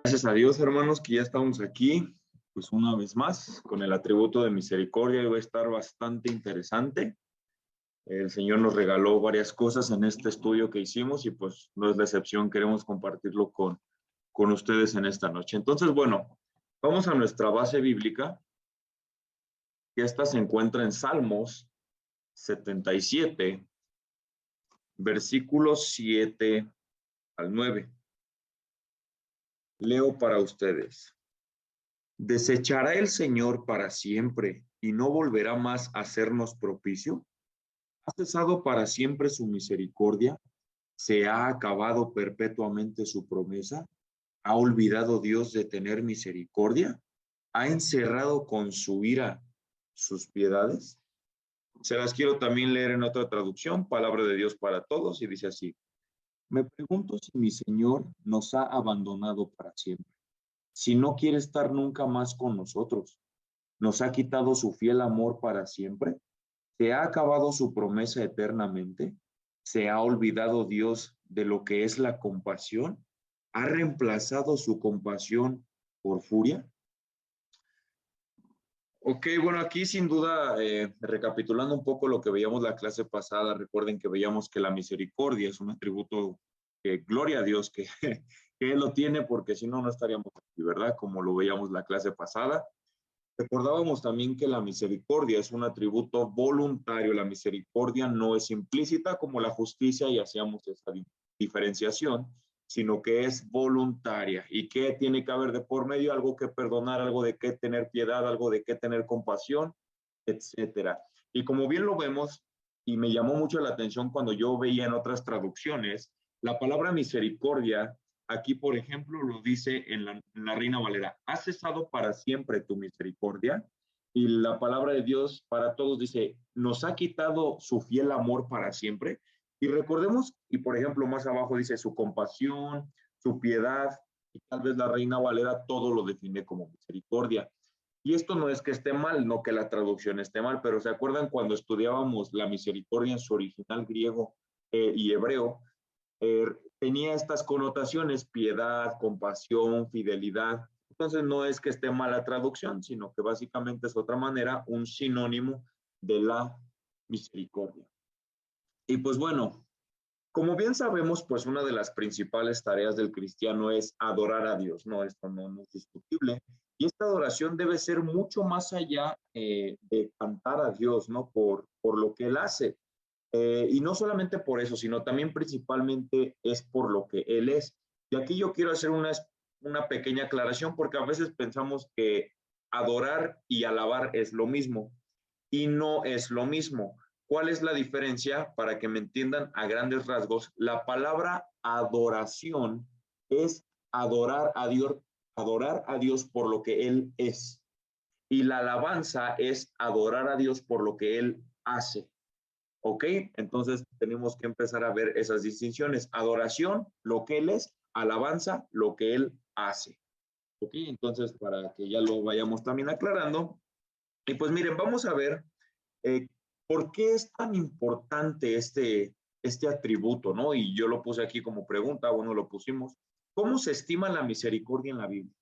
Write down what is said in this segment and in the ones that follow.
Gracias a Dios, hermanos, que ya estamos aquí, pues una vez más, con el atributo de misericordia, y va a estar bastante interesante. El Señor nos regaló varias cosas en este estudio que hicimos y pues no es la excepción, queremos compartirlo con ustedes en esta noche. Entonces, bueno, vamos a nuestra base bíblica, que esta se encuentra en Salmos 77, versículos 7 al 9. Leo para ustedes. ¿Desechará el Señor para siempre y no volverá más a hacernos propicio? ¿Ha cesado para siempre su misericordia? ¿Se ha acabado perpetuamente su promesa? ¿Ha olvidado Dios de tener misericordia? ¿Ha encerrado con su ira sus piedades? Se las quiero también leer en otra traducción, Palabra de Dios para todos, y dice así: Me pregunto si mi Señor nos ha abandonado para siempre, si no quiere estar nunca más con nosotros. ¿Nos ha quitado su fiel amor para siempre? ¿Se ha acabado su promesa eternamente? ¿Se ha olvidado Dios de lo que es la compasión? ¿Ha reemplazado su compasión por furia? Ok, bueno, aquí sin duda, recapitulando un poco lo que veíamos la clase pasada, recuerden que veíamos que la misericordia es un atributo que, gloria a Dios, que, que Él lo tiene, porque si no, no estaríamos aquí, ¿verdad? Como lo veíamos la clase pasada. Recordábamos también que la misericordia es un atributo voluntario, la misericordia no es implícita como la justicia y hacíamos esa diferenciación, sino que es voluntaria. ¿Y qué tiene que haber de por medio? Algo que perdonar, algo de qué tener piedad, algo de qué tener compasión, etcétera. Y como bien lo vemos, y me llamó mucho la atención cuando yo veía en otras traducciones, la palabra misericordia aquí, por ejemplo, lo dice en la Reina Valera: ¿has cesado para siempre tu misericordia? Y la palabra de Dios para todos dice: ¿nos ha quitado su fiel amor para siempre? Y recordemos, y por ejemplo, más abajo dice su compasión, su piedad, y tal vez la Reina Valera todo lo define como misericordia. Y esto no es que esté mal, no que la traducción esté mal, pero ¿se acuerdan cuando estudiábamos la misericordia en su original griego y hebreo? eh, Tenía estas connotaciones: piedad, compasión, fidelidad. Entonces no es que esté mala traducción, sino que básicamente es otra manera, un sinónimo de la misericordia. Y pues bueno, como bien sabemos, pues una de las principales tareas del cristiano es adorar a Dios, ¿no? Esto no es discutible. Y esta adoración debe ser mucho más allá de cantar a Dios, ¿no? Por lo que Él hace. Y no solamente por eso, sino también principalmente es por lo que Él es. Y aquí yo quiero hacer una pequeña aclaración, porque a veces pensamos que adorar y alabar es lo mismo, y no es lo mismo. ¿Cuál es la diferencia? Para que me entiendan a grandes rasgos, la palabra adoración es adorar a Dios por lo que Él es. Y la alabanza es adorar a Dios por lo que Él hace. ¿Ok? Entonces tenemos que empezar a ver esas distinciones. Adoración, lo que Él es; alabanza, lo que Él hace. ¿Ok? Entonces, para que ya lo vayamos también aclarando. Y pues miren, vamos a ver eh, por qué es tan importante este atributo, ¿no? Y yo lo puse aquí como pregunta, bueno, lo pusimos. ¿Cómo se estima la misericordia en la Biblia?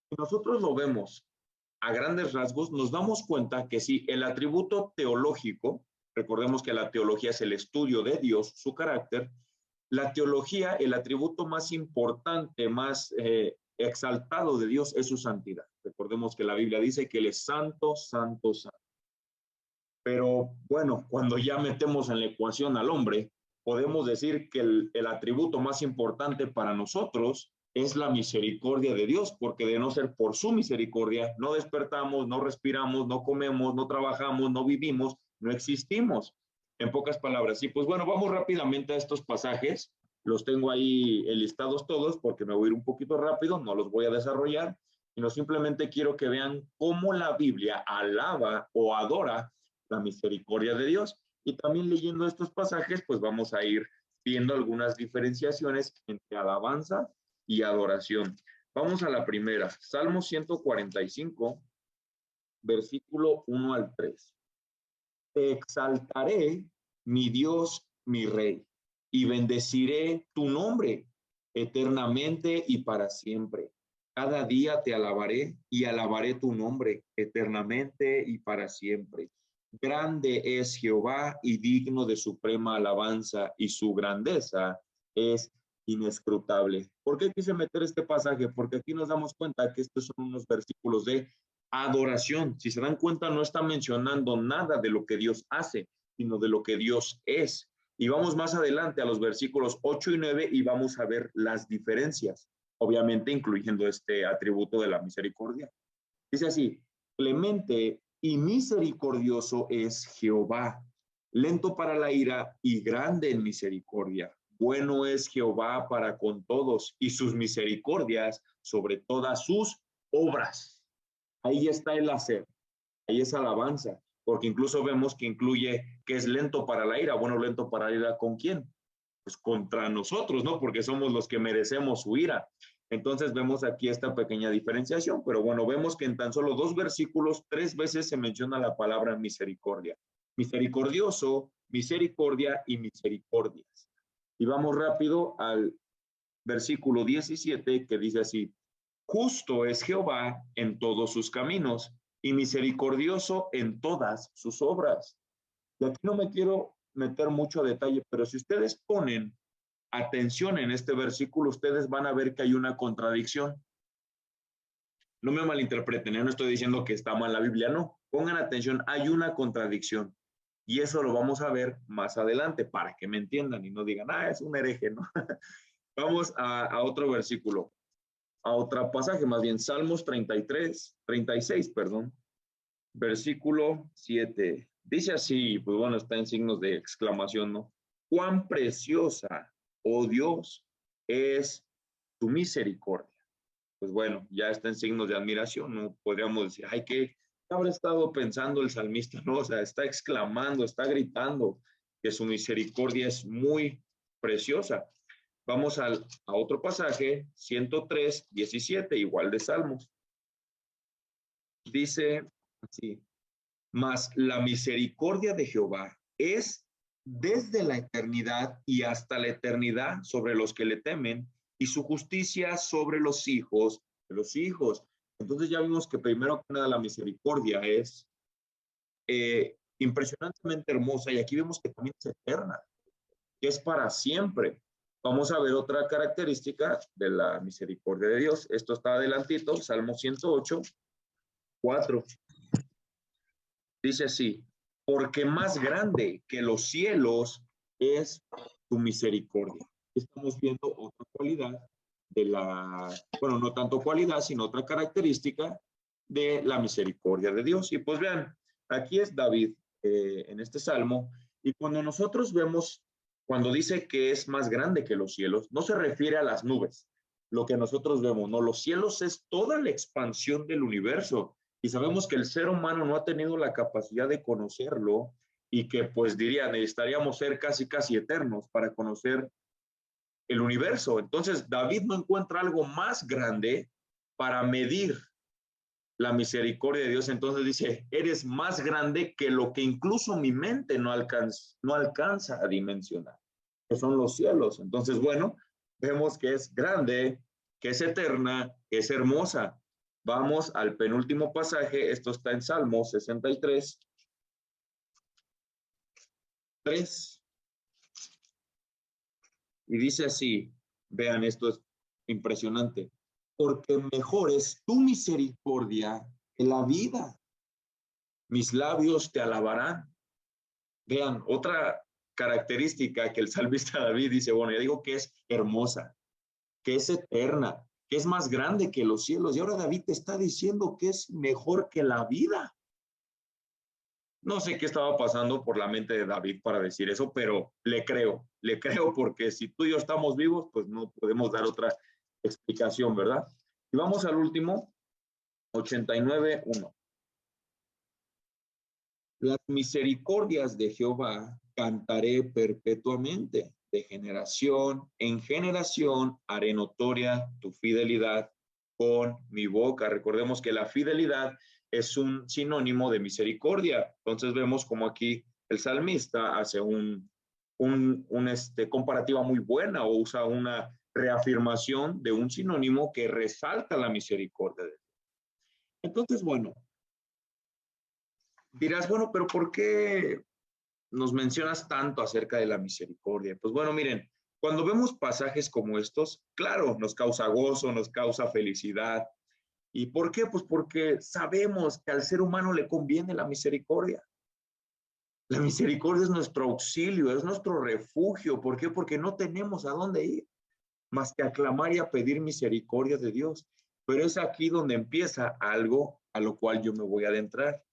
Si nosotros lo vemos a grandes rasgos, nos damos cuenta que sí, el atributo teológico, recordemos que la teología es el estudio de Dios, su carácter, la teología, el atributo más importante, más exaltado de Dios es su santidad. Recordemos que la Biblia dice que Él es santo, santo, santo. Pero bueno, cuando ya metemos en la ecuación al hombre, podemos decir que el atributo más importante para nosotros es la misericordia de Dios, porque de no ser por su misericordia, no despertamos, no respiramos, no comemos, no trabajamos, no vivimos, no existimos. En pocas palabras. Y pues bueno, vamos rápidamente a estos pasajes. Los tengo ahí listados todos porque me voy a ir un poquito rápido, no los voy a desarrollar, sino simplemente quiero que vean cómo la Biblia alaba o adora la misericordia de Dios. Y también leyendo estos pasajes, pues vamos a ir viendo algunas diferenciaciones entre alabanza y adoración. Vamos a la primera, Salmo 145, versículo 1 al 3. Te exaltaré, mi Dios, mi Rey, y bendeciré tu nombre. eternamente y para siempre. Cada día te alabaré y alabaré tu nombre eternamente y para siempre. Grande es Jehová y digno de suprema alabanza, y su grandeza es inescrutable. ¿Por qué quise meter este pasaje? Porque aquí nos damos cuenta que estos son unos versículos de adoración. Si se dan cuenta, no está mencionando nada de lo que Dios hace, sino de lo que Dios es. Y vamos más adelante a los versículos 8 y 9 y vamos a ver las diferencias, obviamente incluyendo este atributo de la misericordia. Dice así: clemente y misericordioso es Jehová, lento para la ira y grande en misericordia. Bueno es Jehová para con todos, y sus misericordias sobre todas sus obras. Ahí está el hacer, ahí es alabanza, porque incluso vemos que incluye que es lento para la ira. Bueno, lento para la ira, ¿con quién? Pues contra nosotros, ¿no? Porque somos los que merecemos su ira. Entonces vemos aquí esta pequeña diferenciación, pero bueno, vemos que en tan solo 2 versículos, 3 veces se menciona la palabra misericordia. Misericordioso, misericordia y misericordias. Y vamos rápido al versículo 17, que dice así: justo es Jehová en todos sus caminos y misericordioso en todas sus obras. Y aquí no me quiero meter mucho a detalle, pero si ustedes ponen atención en este versículo, ustedes van a ver que hay una contradicción. No me malinterpreten, yo no estoy diciendo que está mal la Biblia, no. Pongan atención, hay una contradicción. Y eso lo vamos a ver más adelante para que me entiendan y no digan, es un hereje, ¿no? Vamos a otro versículo, a otro pasaje, más bien Salmos 36, perdón, versículo 7. Dice así, pues bueno, está en signos de exclamación, ¿no? Cuán preciosa, oh Dios, es tu misericordia. Pues bueno, ya está en signos de admiración, ¿no? Podríamos decir, ¿qué habrá estado pensando el salmista? No, o sea, está exclamando, está gritando que su misericordia es muy preciosa. Vamos a otro pasaje, 103:17, igual de Salmos. Dice así: mas la misericordia de Jehová es desde la eternidad y hasta la eternidad sobre los que le temen, y su justicia sobre los hijos de los hijos. Entonces ya vimos que primero que nada la misericordia es impresionantemente hermosa, y aquí vemos que también es eterna, que es para siempre. Vamos a ver otra característica de la misericordia de Dios. Esto está adelantito, Salmo 108:4. Dice así: porque más grande que los cielos es tu misericordia. Estamos viendo otra cualidad de bueno, no tanto cualidad, sino otra característica de la misericordia de Dios. Y pues vean, aquí es David en este salmo, y cuando nosotros vemos, cuando dice que es más grande que los cielos, no se refiere a las nubes, lo que nosotros vemos, no, los cielos es toda la expansión del universo. Y sabemos que el ser humano no ha tenido la capacidad de conocerlo, y que pues diría, necesitaríamos ser casi eternos para conocer el universo. Entonces David no encuentra algo más grande para medir la misericordia de Dios. Entonces dice, eres más grande que lo que incluso mi mente no alcanza a dimensionar, que son los cielos. Entonces, bueno, vemos que es grande, que es eterna, que es hermosa. Vamos al penúltimo pasaje, esto está en Salmo 63:3, y dice así, vean, esto es impresionante: porque mejor es tu misericordia que la vida, mis labios te alabarán. Vean, otra característica que el salmista David dice, bueno, ya digo que es hermosa, que es eterna, que es más grande que los cielos, y ahora David te está diciendo que es mejor que la vida. No sé qué estaba pasando por la mente de David para decir eso, pero le creo porque si tú y yo estamos vivos, pues no podemos dar otra explicación, ¿verdad? Y vamos al último, 89:1. Las misericordias de Jehová cantaré perpetuamente, de generación en generación haré notoria tu fidelidad con mi boca. Recordemos que la fidelidad es un sinónimo de misericordia. Entonces vemos como aquí el salmista hace comparativa muy buena, o usa una reafirmación de un sinónimo que resalta la misericordia de Dios. Entonces, bueno, dirás, bueno, pero ¿por qué nos mencionas tanto acerca de la misericordia? Pues bueno, miren, cuando vemos pasajes como estos, claro, nos causa gozo, nos causa felicidad. ¿Y por qué? Pues porque sabemos que al ser humano le conviene la misericordia. La misericordia es nuestro auxilio, es nuestro refugio. ¿Por qué? Porque no tenemos a dónde ir más que a clamar y a pedir misericordia de Dios. Pero es aquí donde empieza algo a lo cual yo me voy a adentrar.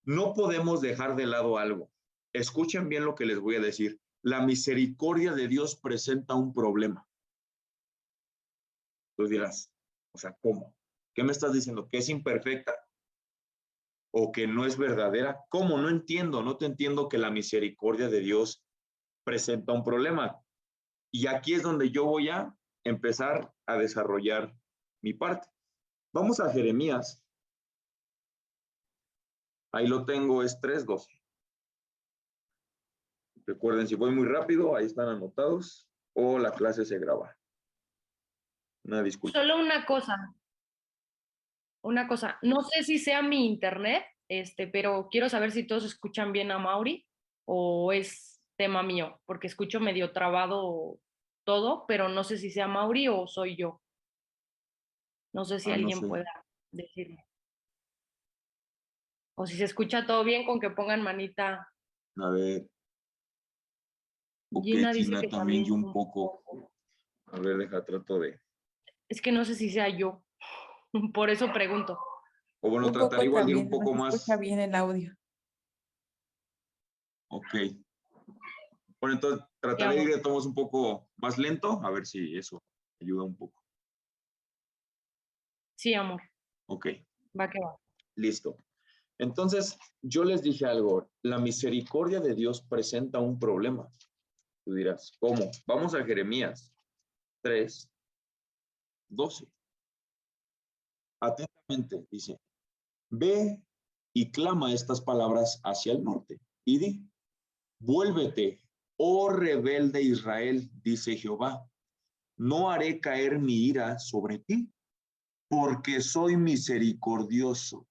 No podemos dejar de lado algo. Escuchen bien lo que les voy a decir. La misericordia de Dios presenta un problema. Tú dirás, o sea, ¿cómo? ¿Qué me estás diciendo? ¿Que es imperfecta o que no es verdadera? ¿Cómo? No entiendo, no te entiendo que la misericordia de Dios presenta un problema. Y aquí es donde yo voy a empezar a desarrollar mi parte. Vamos a Jeremías. Ahí lo tengo, es 3:12. Recuerden, si voy muy rápido, ahí están anotados o la clase se graba. Una disculpa. Solo una cosa, no sé si sea mi internet, pero quiero saber si todos escuchan bien a Mauri o es tema mío, porque escucho medio trabado todo, pero no sé si sea Mauri o soy yo. No sé si No alguien sé. pueda decirme. O si se escucha todo bien con que pongan manita. A ver, ok, Gina dice Gina, que también también yo un un poco. poco. A ver, trato de. Es que no sé si sea yo, por eso pregunto. O bueno, Un trataré poco igual de ir un también, no poco se escucha más. bien el audio. Ok. Bueno, entonces Sí, trataré de ir amor. de todos un poco más lento, a ver si eso ayuda un poco. Sí, amor. Ok, Va que va. listo. Entonces, yo les dije algo, la misericordia de Dios presenta un problema. Tú dirás, ¿cómo? Vamos a Jeremías 3:12. Atentamente, dice, ve y clama estas palabras hacia el norte y di, vuélvete, oh rebelde Israel, dice Jehová, no haré caer mi ira sobre ti, porque soy misericordioso,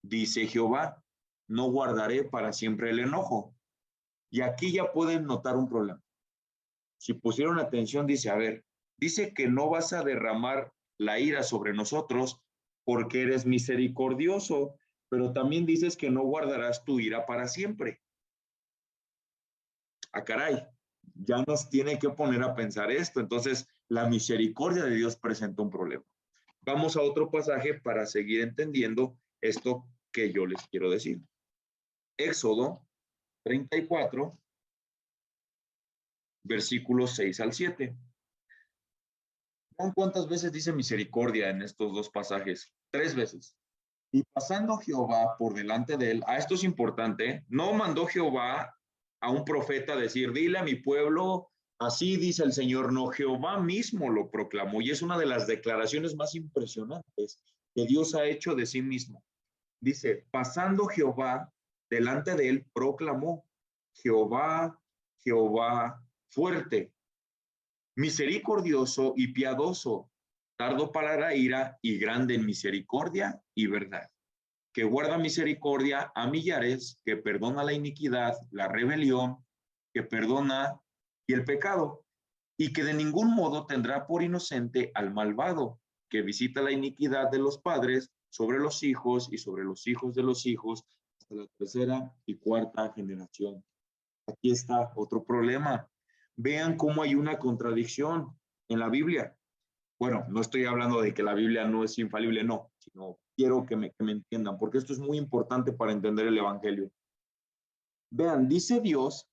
dice Jehová, no guardaré para siempre el enojo. Y aquí ya pueden notar un problema. Si pusieron atención, dice, a ver, dice que no vas a derramar la ira sobre nosotros porque eres misericordioso, pero también dices que no guardarás tu ira para siempre. Ah, caray, ya nos tiene que poner a pensar esto. Entonces, la misericordia de Dios presenta un problema. Vamos a otro pasaje para seguir entendiendo esto que yo les quiero decir. Éxodo 34, versículos 6 al 7. ¿Cuántas veces dice misericordia en estos dos pasajes? 3 veces. Y pasando Jehová por delante de él, esto es importante, no mandó Jehová a un profeta a decir, dile a mi pueblo, así dice el Señor, no, Jehová mismo lo proclamó y es una de las declaraciones más impresionantes que Dios ha hecho de sí mismo. Dice, pasando Jehová delante de él, proclamó, Jehová, Jehová, fuerte, misericordioso y piadoso, tardo para la ira y grande en misericordia y verdad, que guarda misericordia a millares, que perdona la iniquidad, la rebelión, que perdona y el pecado, y que de ningún modo tendrá por inocente al malvado, que visita la iniquidad de los padres sobre los hijos y sobre los hijos de los hijos, hasta la tercera y cuarta generación. Aquí está otro problema. Vean cómo hay una contradicción en la Biblia. Bueno, no estoy hablando de que la Biblia no es infalible, no, sino quiero que me entiendan, porque esto es muy importante para entender el Evangelio. Vean, dice Dios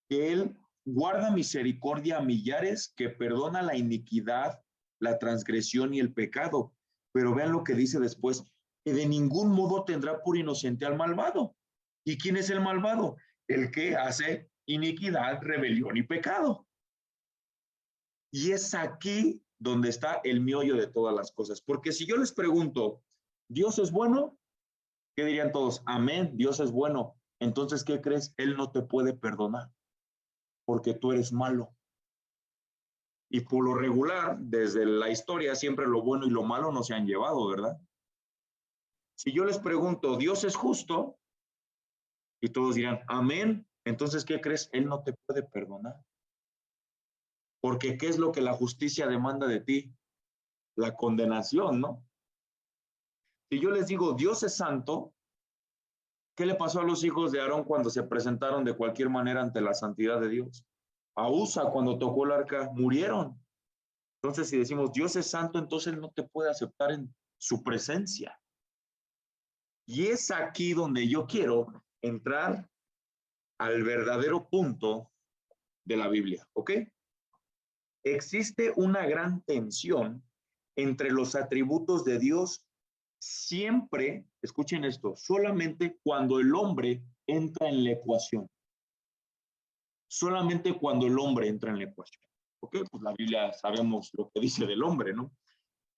que Él guarda misericordia a millares, que perdona la iniquidad, la transgresión y el pecado. Pero vean lo que dice después, que de ningún modo tendrá por inocente al malvado. ¿Y quién es el malvado? El que hace iniquidad, rebelión y pecado. Y es aquí donde está el meollo de todas las cosas. Porque si yo les pregunto, ¿Dios es bueno? ¿Qué dirían todos? Amén, Dios es bueno. Entonces, ¿qué crees? Él no te puede perdonar porque tú eres malo. Y por lo regular, desde la historia, siempre lo bueno y lo malo no se han llevado, ¿verdad? Si yo les pregunto, ¿Dios es justo? Y todos dirán, amén. Entonces, ¿qué crees? Él no te puede perdonar. Porque ¿qué es lo que la justicia demanda de ti? La condenación, ¿no? Si yo les digo, Dios es santo, ¿qué le pasó a los hijos de Aarón cuando se presentaron de cualquier manera ante la santidad de Dios? A Usa, cuando tocó el arca, murieron. Entonces, si decimos Dios es santo, entonces Él no te puede aceptar en su presencia. Y es aquí donde yo quiero entrar al verdadero punto de la Biblia, ¿ok? Existe una gran tensión entre los atributos de Dios siempre, escuchen esto, solamente cuando el hombre entra en la ecuación. Solamente cuando el hombre entra en la ecuación. ¿Ok? Pues la Biblia sabemos lo que dice del hombre, ¿no?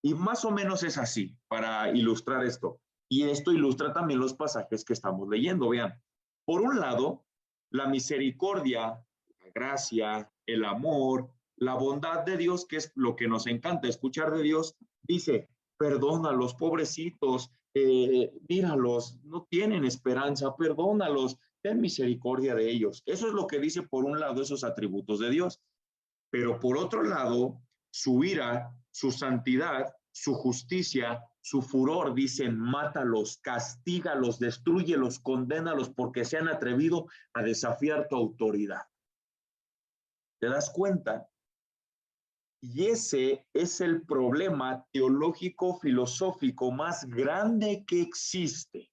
Y más o menos es así, para ilustrar esto. Y esto ilustra también los pasajes que estamos leyendo. Vean, por un lado, la misericordia, la gracia, el amor, la bondad de Dios, que es lo que nos encanta escuchar de Dios, dice, perdona a los pobrecitos, míralos, no tienen esperanza, perdónalos, ten misericordia de ellos. Eso es lo que dice por un lado esos atributos de Dios. Pero por otro lado, su ira, su santidad, su justicia, su furor, dicen, mátalos, castígalos, destruyelos, condénalos porque se han atrevido a desafiar tu autoridad. ¿Te das cuenta? Y ese es el problema teológico filosófico más grande que existe.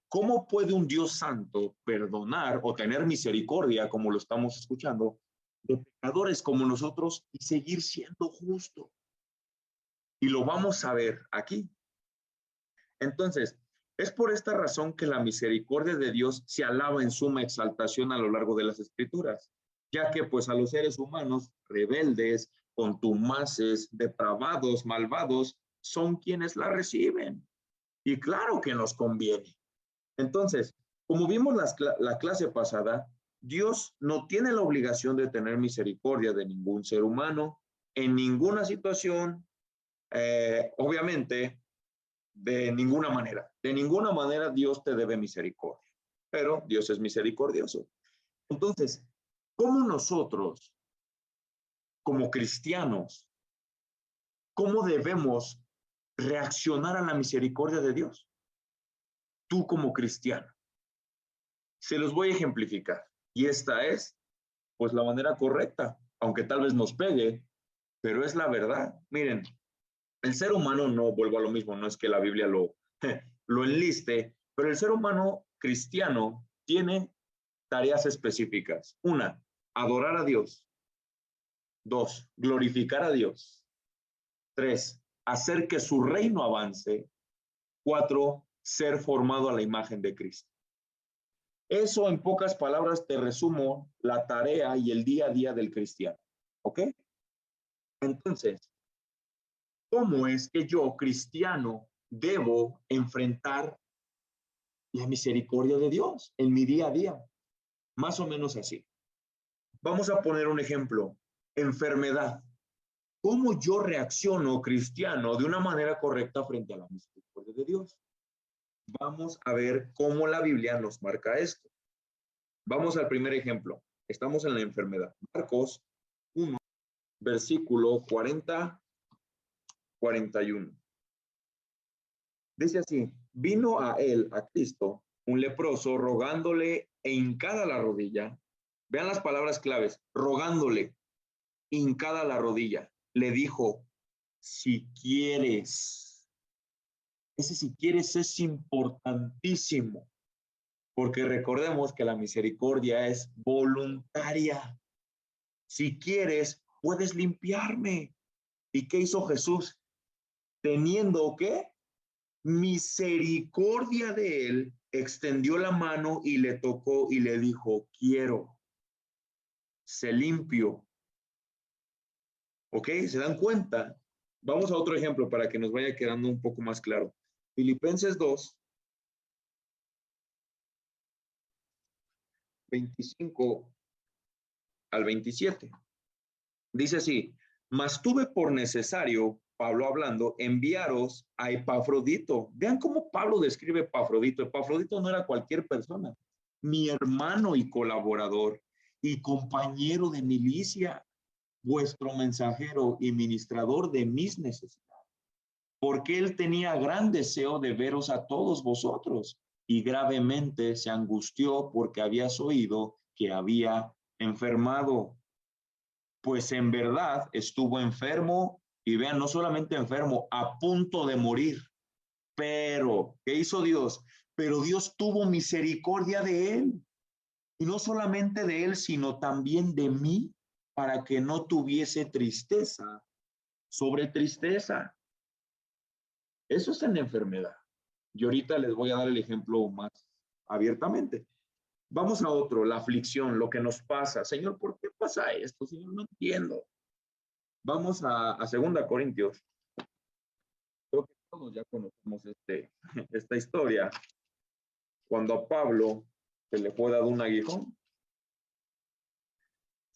¿Cómo puede un Dios santo perdonar o tener misericordia, como lo estamos escuchando, de pecadores como nosotros y seguir siendo justo? Y lo vamos a ver aquí. Entonces, es por esta razón que la misericordia de Dios se alaba en suma exaltación a lo largo de las Escrituras, ya que pues a los seres humanos rebeldes, contumaces, depravados, malvados, son quienes la reciben. Y claro que nos conviene. Entonces, como vimos la clase pasada, Dios no tiene la obligación de tener misericordia de ningún ser humano en ninguna situación, obviamente, de ninguna manera. De ninguna manera Dios te debe misericordia, pero Dios es misericordioso. Entonces, ¿cómo nosotros, como cristianos, cómo debemos reaccionar a la misericordia de Dios? Tú como cristiano. Se los voy a ejemplificar. Y esta es, pues, la manera correcta, aunque tal vez nos pegue, pero es la verdad. Miren, el ser humano, no vuelvo a lo mismo, no es que la Biblia lo enliste, pero el ser humano cristiano tiene tareas específicas. Una, adorar a Dios. Dos, glorificar a Dios. Tres, hacer que su reino avance. Cuatro, ser formado a la imagen de Cristo. Eso en pocas palabras te resumo la tarea y el día a día del cristiano. ¿Ok? Entonces, ¿cómo es que yo, cristiano, debo enfrentar la misericordia de Dios en mi día a día? Más o menos así. Vamos a poner un ejemplo. Enfermedad. ¿Cómo yo reacciono, cristiano, de una manera correcta frente a la misericordia de Dios? Vamos a ver cómo la Biblia nos marca esto. Vamos al primer ejemplo. Estamos en la enfermedad. Marcos 1, versículo 40-41. Dice así, vino a él, a Cristo, un leproso, rogándole e hincada la rodilla. Vean las palabras claves, rogándole, hincada la rodilla. Le dijo, si quieres. Ese si quieres es importantísimo, porque recordemos que la misericordia es voluntaria. Si quieres, puedes limpiarme. ¿Y qué hizo Jesús? Teniendo ¿qué? Misericordia de él, extendió la mano y le tocó y le dijo, quiero, sé limpio. ¿Ok? ¿Se dan cuenta? Vamos a otro ejemplo para que nos vaya quedando un poco más claro. Filipenses 2, 25 al 27. Dice así, mas tuve por necesario, Pablo hablando, enviaros a Epafrodito. Vean cómo Pablo describe Epafrodito. Epafrodito no era cualquier persona, mi hermano y colaborador y compañero de milicia, vuestro mensajero y ministrador de mis necesidades, porque él tenía gran deseo de veros a todos vosotros y gravemente se angustió porque habías oído que había enfermado, pues en verdad estuvo enfermo y vean, no solamente enfermo, a punto de morir. Pero, ¿qué hizo Dios? Pero Dios tuvo misericordia de él. Y no solamente de él, sino también de mí, para que no tuviese tristeza sobre tristeza. Eso es en la enfermedad. Y ahorita les voy a dar el ejemplo más abiertamente. Vamos a otro, la aflicción, lo que nos pasa. Señor, ¿por qué pasa esto? Señor, no entiendo. Vamos a 2 Corintios. Creo que todos ya conocemos esta historia. Cuando a Pablo se le fue dado un aguijón.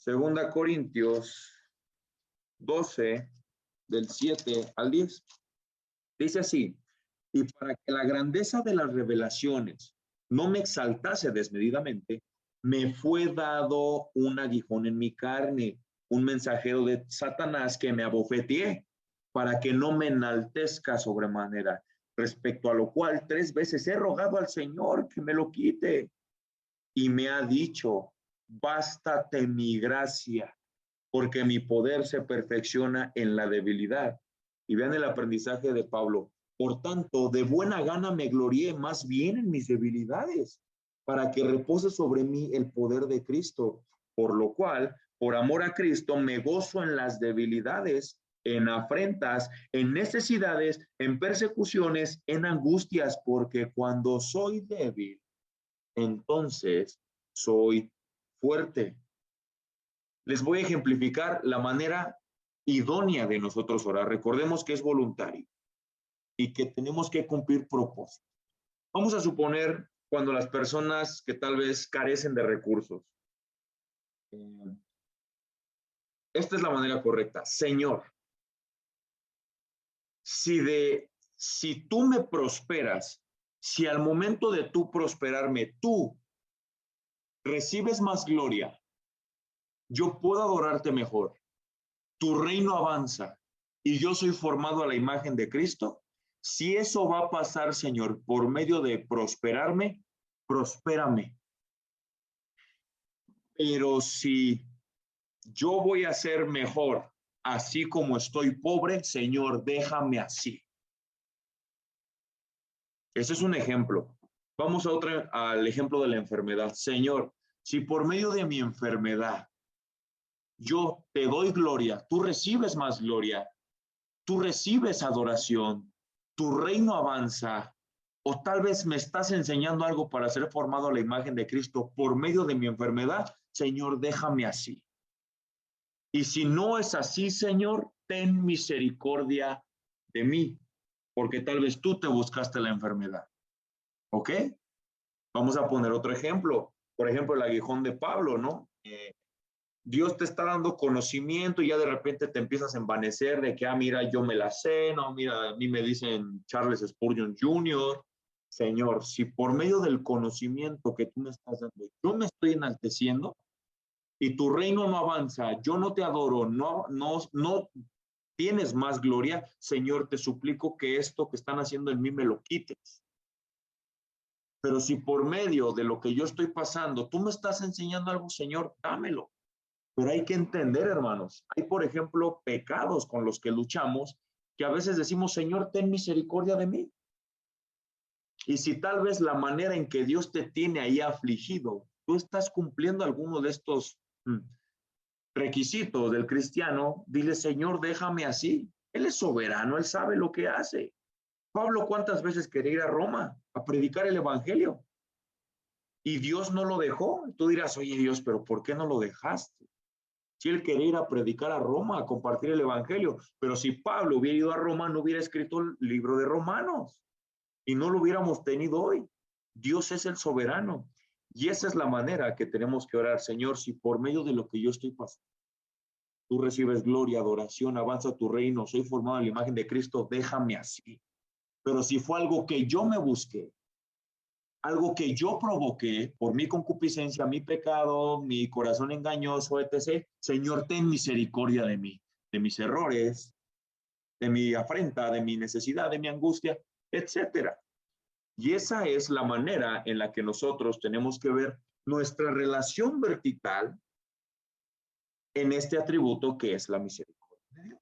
2 Corintios 12, del 7 al 10. Dice así, y para que la grandeza de las revelaciones no me exaltase desmedidamente, me fue dado un aguijón en mi carne, un mensajero de Satanás que me abofeteé, para que no me enaltezca sobremanera, respecto a lo cual 3 veces he rogado al Señor que me lo quite, y me ha dicho, bástate mi gracia, porque mi poder se perfecciona en la debilidad. Y vean el aprendizaje de Pablo. Por tanto, de buena gana me glorié más bien en mis debilidades, para que repose sobre mí el poder de Cristo. Por lo cual, por amor a Cristo, me gozo en las debilidades, en afrentas, en necesidades, en persecuciones, en angustias, porque cuando soy débil, entonces soy fuerte. Les voy a ejemplificar la manera idónea de nosotros orar. Recordemos que es voluntario y que tenemos que cumplir propósitos. Vamos a suponer cuando las personas que tal vez carecen de recursos. Esta es la manera correcta. Señor, si tú me prosperas, si al momento de tú prosperarme, tú recibes más gloria, yo puedo adorarte mejor, tu reino avanza y yo soy formado a la imagen de Cristo, si eso va a pasar, Señor, por medio de prosperarme, prospérame. Pero si yo voy a ser mejor así como estoy pobre, Señor, déjame así. Ese es un ejemplo. Vamos a al ejemplo de la enfermedad. Señor, si por medio de mi enfermedad yo te doy gloria, tú recibes más gloria, tú recibes adoración, tu reino avanza, o tal vez me estás enseñando algo para ser formado a la imagen de Cristo por medio de mi enfermedad, Señor, déjame así. Y si no es así, Señor, ten misericordia de mí, porque tal vez tú te buscaste la enfermedad. ¿Ok? Vamos a poner otro ejemplo. Por ejemplo, el aguijón de Pablo, ¿no? Dios te está dando conocimiento y ya de repente te empiezas a envanecer de que, mira, yo me la sé, no, mira, a mí me dicen Charles Spurgeon Jr. Señor, si por medio del conocimiento que tú me estás dando, yo me estoy enalteciendo y tu reino no avanza, yo no te adoro, no tienes más gloria, Señor, te suplico que esto que están haciendo en mí me lo quites. Pero si por medio de lo que yo estoy pasando, tú me estás enseñando algo, Señor, dámelo. Pero hay que entender, hermanos, hay, por ejemplo, pecados con los que luchamos que a veces decimos, Señor, ten misericordia de mí. Y si tal vez la manera en que Dios te tiene ahí afligido, tú estás cumpliendo alguno de estos requisitos del cristiano, dile, Señor, déjame así. Él es soberano, Él sabe lo que hace. Pablo, ¿cuántas veces quería ir a Roma a predicar el evangelio? Y Dios no lo dejó. Tú dirás, oye Dios, pero ¿por qué no lo dejaste? Si él quería ir a predicar a Roma, a compartir el evangelio, pero si Pablo hubiera ido a Roma, no hubiera escrito el libro de Romanos y no lo hubiéramos tenido hoy. Dios es el soberano y esa es la manera que tenemos que orar, Señor, si por medio de lo que yo estoy pasando, tú recibes gloria, adoración, avanza tu reino, soy formado en la imagen de Cristo, déjame así. Pero si fue algo que yo me busqué, algo que yo provoqué por mi concupiscencia, mi pecado, mi corazón engañoso, etc., Señor, ten misericordia de mí, de mis errores, de mi afrenta, de mi necesidad, de mi angustia, etcétera. Y esa es la manera en la que nosotros tenemos que ver nuestra relación vertical en este atributo que es la misericordia de Dios.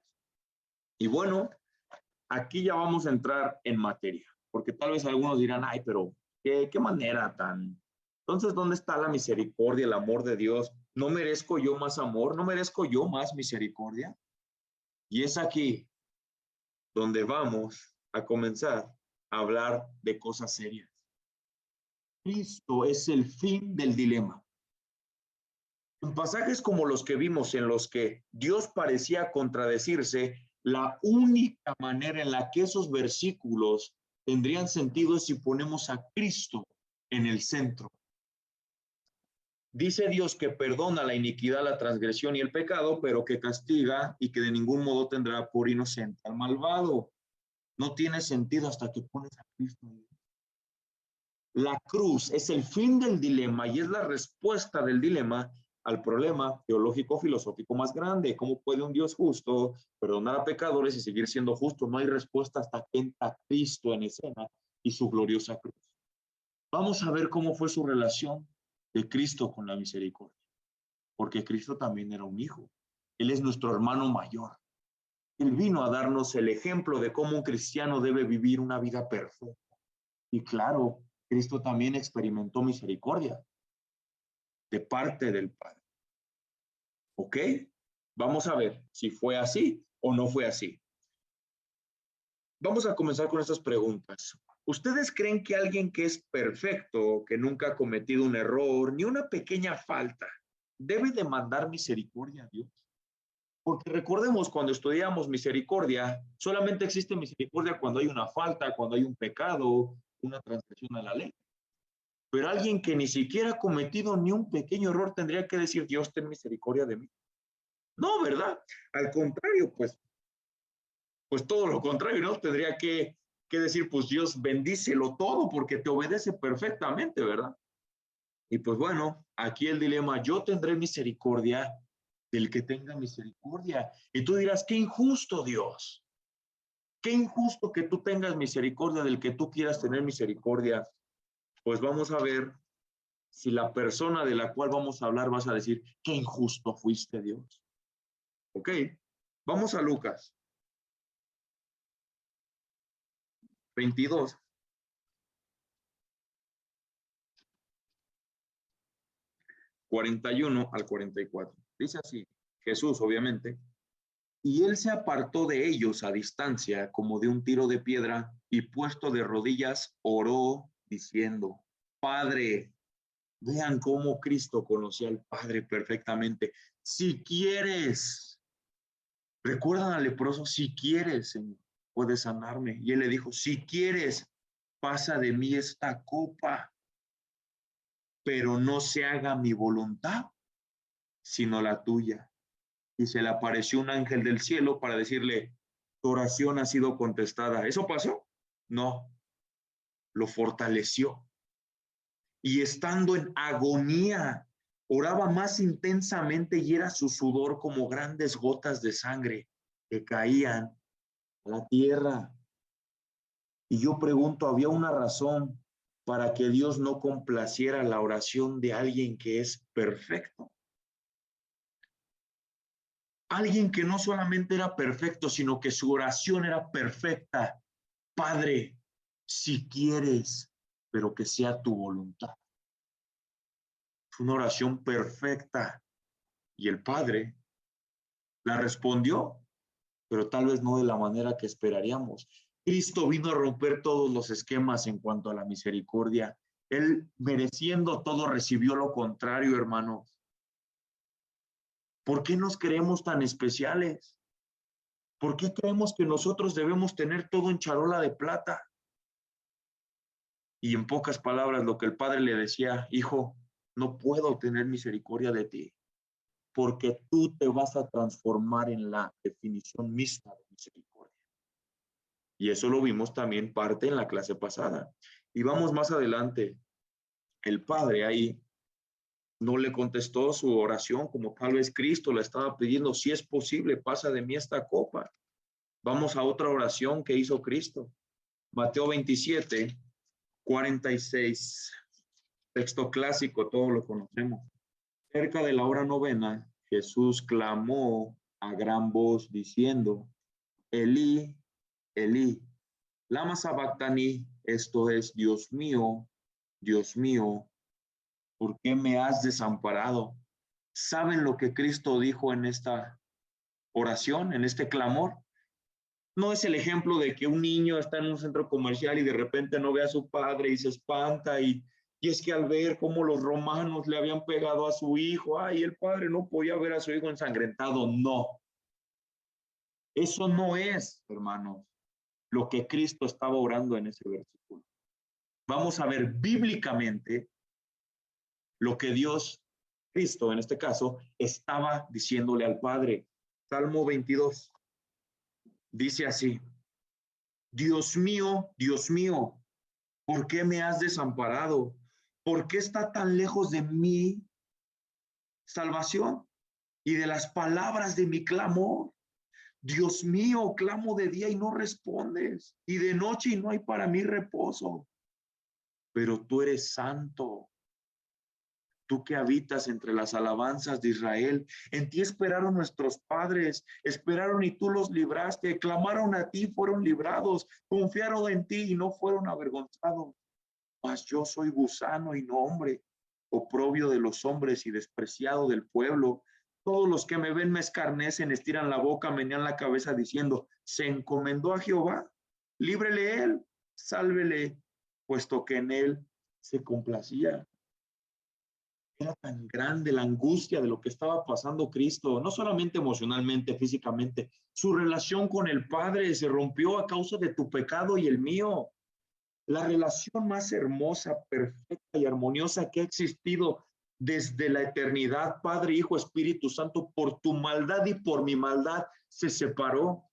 Y bueno, aquí ya vamos a entrar en materia, porque tal vez algunos dirán, ay, pero ¿qué manera tan? Entonces, ¿dónde está la misericordia, el amor de Dios? ¿No merezco yo más amor? ¿No merezco yo más misericordia? Y es aquí donde vamos a comenzar a hablar de cosas serias. Cristo es el fin del dilema. En pasajes como los que vimos en los que Dios parecía contradecirse, la única manera en la que esos versículos tendrían sentido es si ponemos a Cristo en el centro. Dice Dios que perdona la iniquidad, la transgresión y el pecado, pero que castiga y que de ningún modo tendrá por inocente al malvado. No tiene sentido hasta que pones a Cristo. La cruz es el fin del dilema y es la respuesta del dilema al problema teológico filosófico más grande. ¿Cómo puede un Dios justo perdonar a pecadores y seguir siendo justo? No hay respuesta hasta que entra Cristo en escena y su gloriosa cruz. Vamos a ver cómo fue su relación de Cristo con la misericordia, porque Cristo también era un hijo. Él es nuestro hermano mayor. Él vino a darnos el ejemplo de cómo un cristiano debe vivir una vida perfecta. Y claro, Cristo también experimentó misericordia de parte del Padre. ¿Ok? Vamos a ver si fue así o no fue así. Vamos a comenzar con estas preguntas. ¿Ustedes creen que alguien que es perfecto, que nunca ha cometido un error, ni una pequeña falta, debe demandar misericordia a Dios? Porque recordemos, cuando estudiamos misericordia, solamente existe misericordia cuando hay una falta, cuando hay un pecado, una transgresión a la ley. Pero alguien que ni siquiera ha cometido ni un pequeño error tendría que decir, Dios, ten misericordia de mí. No, ¿verdad? Al contrario, pues todo lo contrario, ¿no? Tendría que decir, pues Dios, bendícelo todo porque te obedece perfectamente, ¿verdad? Y pues bueno, aquí el dilema, yo tendré misericordia del que tenga misericordia. Y tú dirás, qué injusto, Dios. Qué injusto que tú tengas misericordia del que tú quieras tener misericordia. Pues vamos a ver si la persona de la cual vamos a hablar vas a decir, qué injusto fuiste, Dios. Ok, vamos a Lucas 22. 41 al 44. Dice así, Jesús obviamente, y él se apartó de ellos a distancia como de un tiro de piedra y puesto de rodillas oró diciendo, Padre, vean cómo Cristo conocía al Padre perfectamente. Si quieres, recuerdan al leproso, si quieres, Señor, puedes sanarme. Y él le dijo, si quieres, pasa de mí esta copa, pero no se haga mi voluntad, sino la tuya. Y se le apareció un ángel del cielo para decirle, tu oración ha sido contestada. ¿Eso pasó? No, lo fortaleció. Y estando en agonía, oraba más intensamente y era su sudor como grandes gotas de sangre que caían a la tierra. Y yo pregunto, ¿había una razón para que Dios no complaciera la oración de alguien que es perfecto? Alguien que no solamente era perfecto, sino que su oración era perfecta. Padre, si quieres, pero que sea tu voluntad. Fue una oración perfecta. Y el Padre la respondió, pero tal vez no de la manera que esperaríamos. Cristo vino a romper todos los esquemas en cuanto a la misericordia. Él, mereciendo todo, recibió lo contrario, hermanos. ¿Por qué nos creemos tan especiales? ¿Por qué creemos que nosotros debemos tener todo en charola de plata? Y en pocas palabras, lo que el padre le decía, hijo, no puedo tener misericordia de ti, porque tú te vas a transformar en la definición misma de misericordia. Y eso lo vimos también parte en la clase pasada. Y vamos más adelante. El Padre ahí no le contestó su oración como tal vez Cristo le estaba pidiendo, si es posible, pasa de mí esta copa. Vamos a otra oración que hizo Cristo. Mateo 27, 46. Texto clásico, todos lo conocemos. Cerca de la hora novena, Jesús clamó a gran voz diciendo, Elí, Elí, lama sabactani, esto es, Dios mío, ¿por qué me has desamparado? ¿Saben lo que Cristo dijo en esta oración, en este clamor? No es el ejemplo de que un niño está en un centro comercial y de repente no ve a su padre y se espanta y es que al ver cómo los romanos le habían pegado a su hijo, ay, el padre no podía ver a su hijo ensangrentado. No, eso no es, hermanos, lo que Cristo estaba orando en ese versículo. Vamos a ver bíblicamente lo que Dios, Cristo en este caso, estaba diciéndole al Padre. Salmo 22 dice así, Dios mío, ¿por qué me has desamparado? ¿Por qué está tan lejos de mi salvación y de las palabras de mi clamor? Dios mío, clamo de día y no respondes, y de noche y no hay para mí reposo. Pero tú eres santo, tú que habitas entre las alabanzas de Israel. En ti esperaron nuestros padres, esperaron y tú los libraste, clamaron a ti, fueron librados, confiaron en ti y no fueron avergonzados. Mas yo soy gusano y no hombre, oprobio de los hombres y despreciado del pueblo. Todos los que me ven me escarnecen, estiran la boca, menean la cabeza diciendo, se encomendó a Jehová, líbrele él, sálvele, puesto que en él se complacía. Era tan grande la angustia de lo que estaba pasando Cristo, no solamente emocionalmente, físicamente, su relación con el Padre se rompió a causa de tu pecado y el mío. La relación más hermosa, perfecta y armoniosa que ha existido desde la eternidad, Padre, Hijo, Espíritu Santo, por tu maldad y por mi maldad, se separó.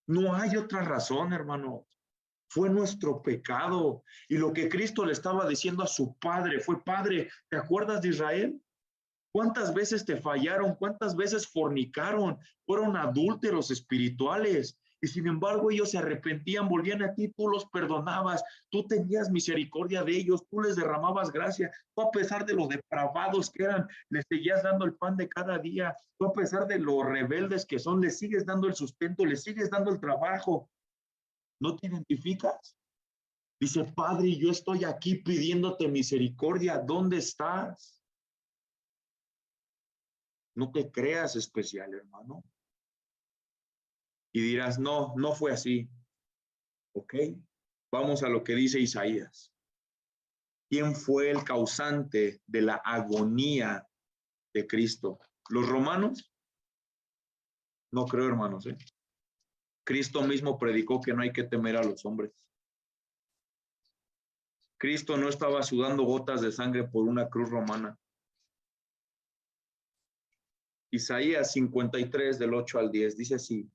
No hay otra razón, hermano. Fue nuestro pecado. Y lo que Cristo le estaba diciendo a su Padre fue, Padre, ¿te acuerdas de Israel? ¿Cuántas veces te fallaron? ¿Cuántas veces fornicaron? Fueron adúlteros espirituales. Y sin embargo ellos se arrepentían, volvían a ti, tú los perdonabas, tú tenías misericordia de ellos, tú les derramabas gracia, tú a pesar de lo depravados que eran, les seguías dando el pan de cada día, tú a pesar de lo rebeldes que son, les sigues dando el sustento, les sigues dando el trabajo. ¿No te identificas? Dice, Padre, yo estoy aquí pidiéndote misericordia, ¿dónde estás? No te creas especial, hermano. Y dirás, no, no fue así. Ok, vamos a lo que dice Isaías. ¿Quién fue el causante de la agonía de Cristo? ¿Los romanos? No creo, hermanos. Cristo mismo predicó que no hay que temer a los hombres. Cristo no estaba sudando gotas de sangre por una cruz romana. Isaías 53 del 8 al 10 dice así,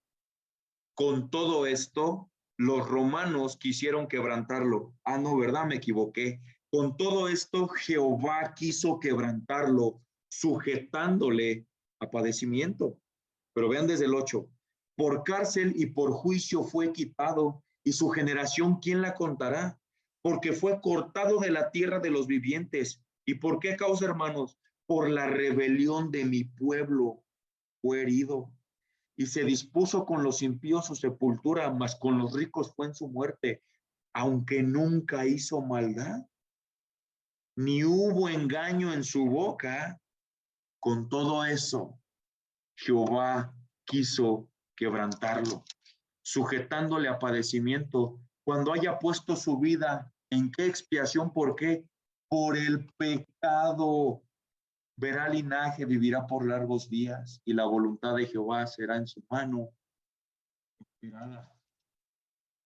con todo esto, los romanos quisieron quebrantarlo. Ah, no, ¿verdad? Me equivoqué. Con todo esto, Jehová quiso quebrantarlo, sujetándole a padecimiento. Pero vean desde el 8. Por cárcel y por juicio fue quitado, y su generación, ¿quién la contará? Porque fue cortado de la tierra de los vivientes. ¿Y por qué causa, hermanos? Por la rebelión de mi pueblo fue herido. Y se dispuso con los impíos su sepultura, mas con los ricos fue en su muerte, aunque nunca hizo maldad, ni hubo engaño en su boca. Con todo eso, Jehová quiso quebrantarlo, sujetándole a padecimiento, cuando haya puesto su vida, ¿en qué expiación? ¿Por qué? Por el pecado. Verá linaje, vivirá por largos días, y la voluntad de Jehová será en su mano.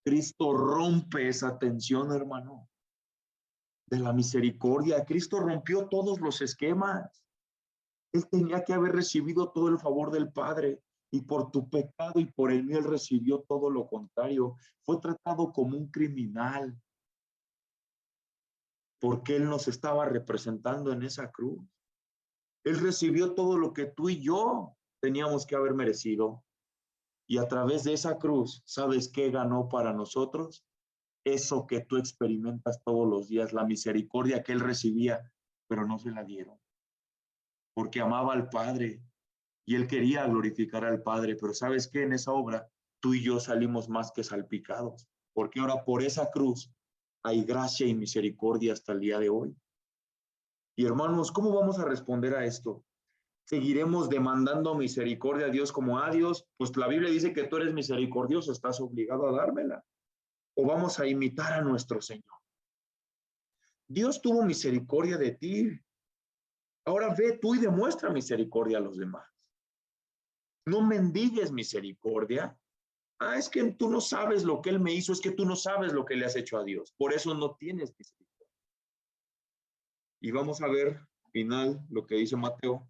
Cristo rompe esa tensión, hermano, de la misericordia. Cristo rompió todos los esquemas. Él tenía que haber recibido todo el favor del Padre y por tu pecado y por el mío él recibió todo lo contrario. Fue tratado como un criminal porque él nos estaba representando en esa cruz. Él recibió todo lo que tú y yo teníamos que haber merecido. Y a través de esa cruz, ¿sabes qué ganó para nosotros? Eso que tú experimentas todos los días, la misericordia que él recibía, pero no se la dieron, porque amaba al Padre y él quería glorificar al Padre, pero ¿sabes qué? En esa obra, tú y yo salimos más que salpicados, porque ahora por esa cruz hay gracia y misericordia hasta el día de hoy. Y hermanos, ¿cómo vamos a responder a esto? ¿Seguiremos demandando misericordia a Dios como a Dios? Pues la Biblia dice que tú eres misericordioso, estás obligado a dármela. ¿O vamos a imitar a nuestro Señor? Dios tuvo misericordia de ti. Ahora ve tú y demuestra misericordia a los demás. No mendigues misericordia. Ah, es que tú no sabes lo que Él me hizo, es que tú no sabes lo que le has hecho a Dios. Por eso no tienes misericordia. Y vamos a ver final lo que dice Mateo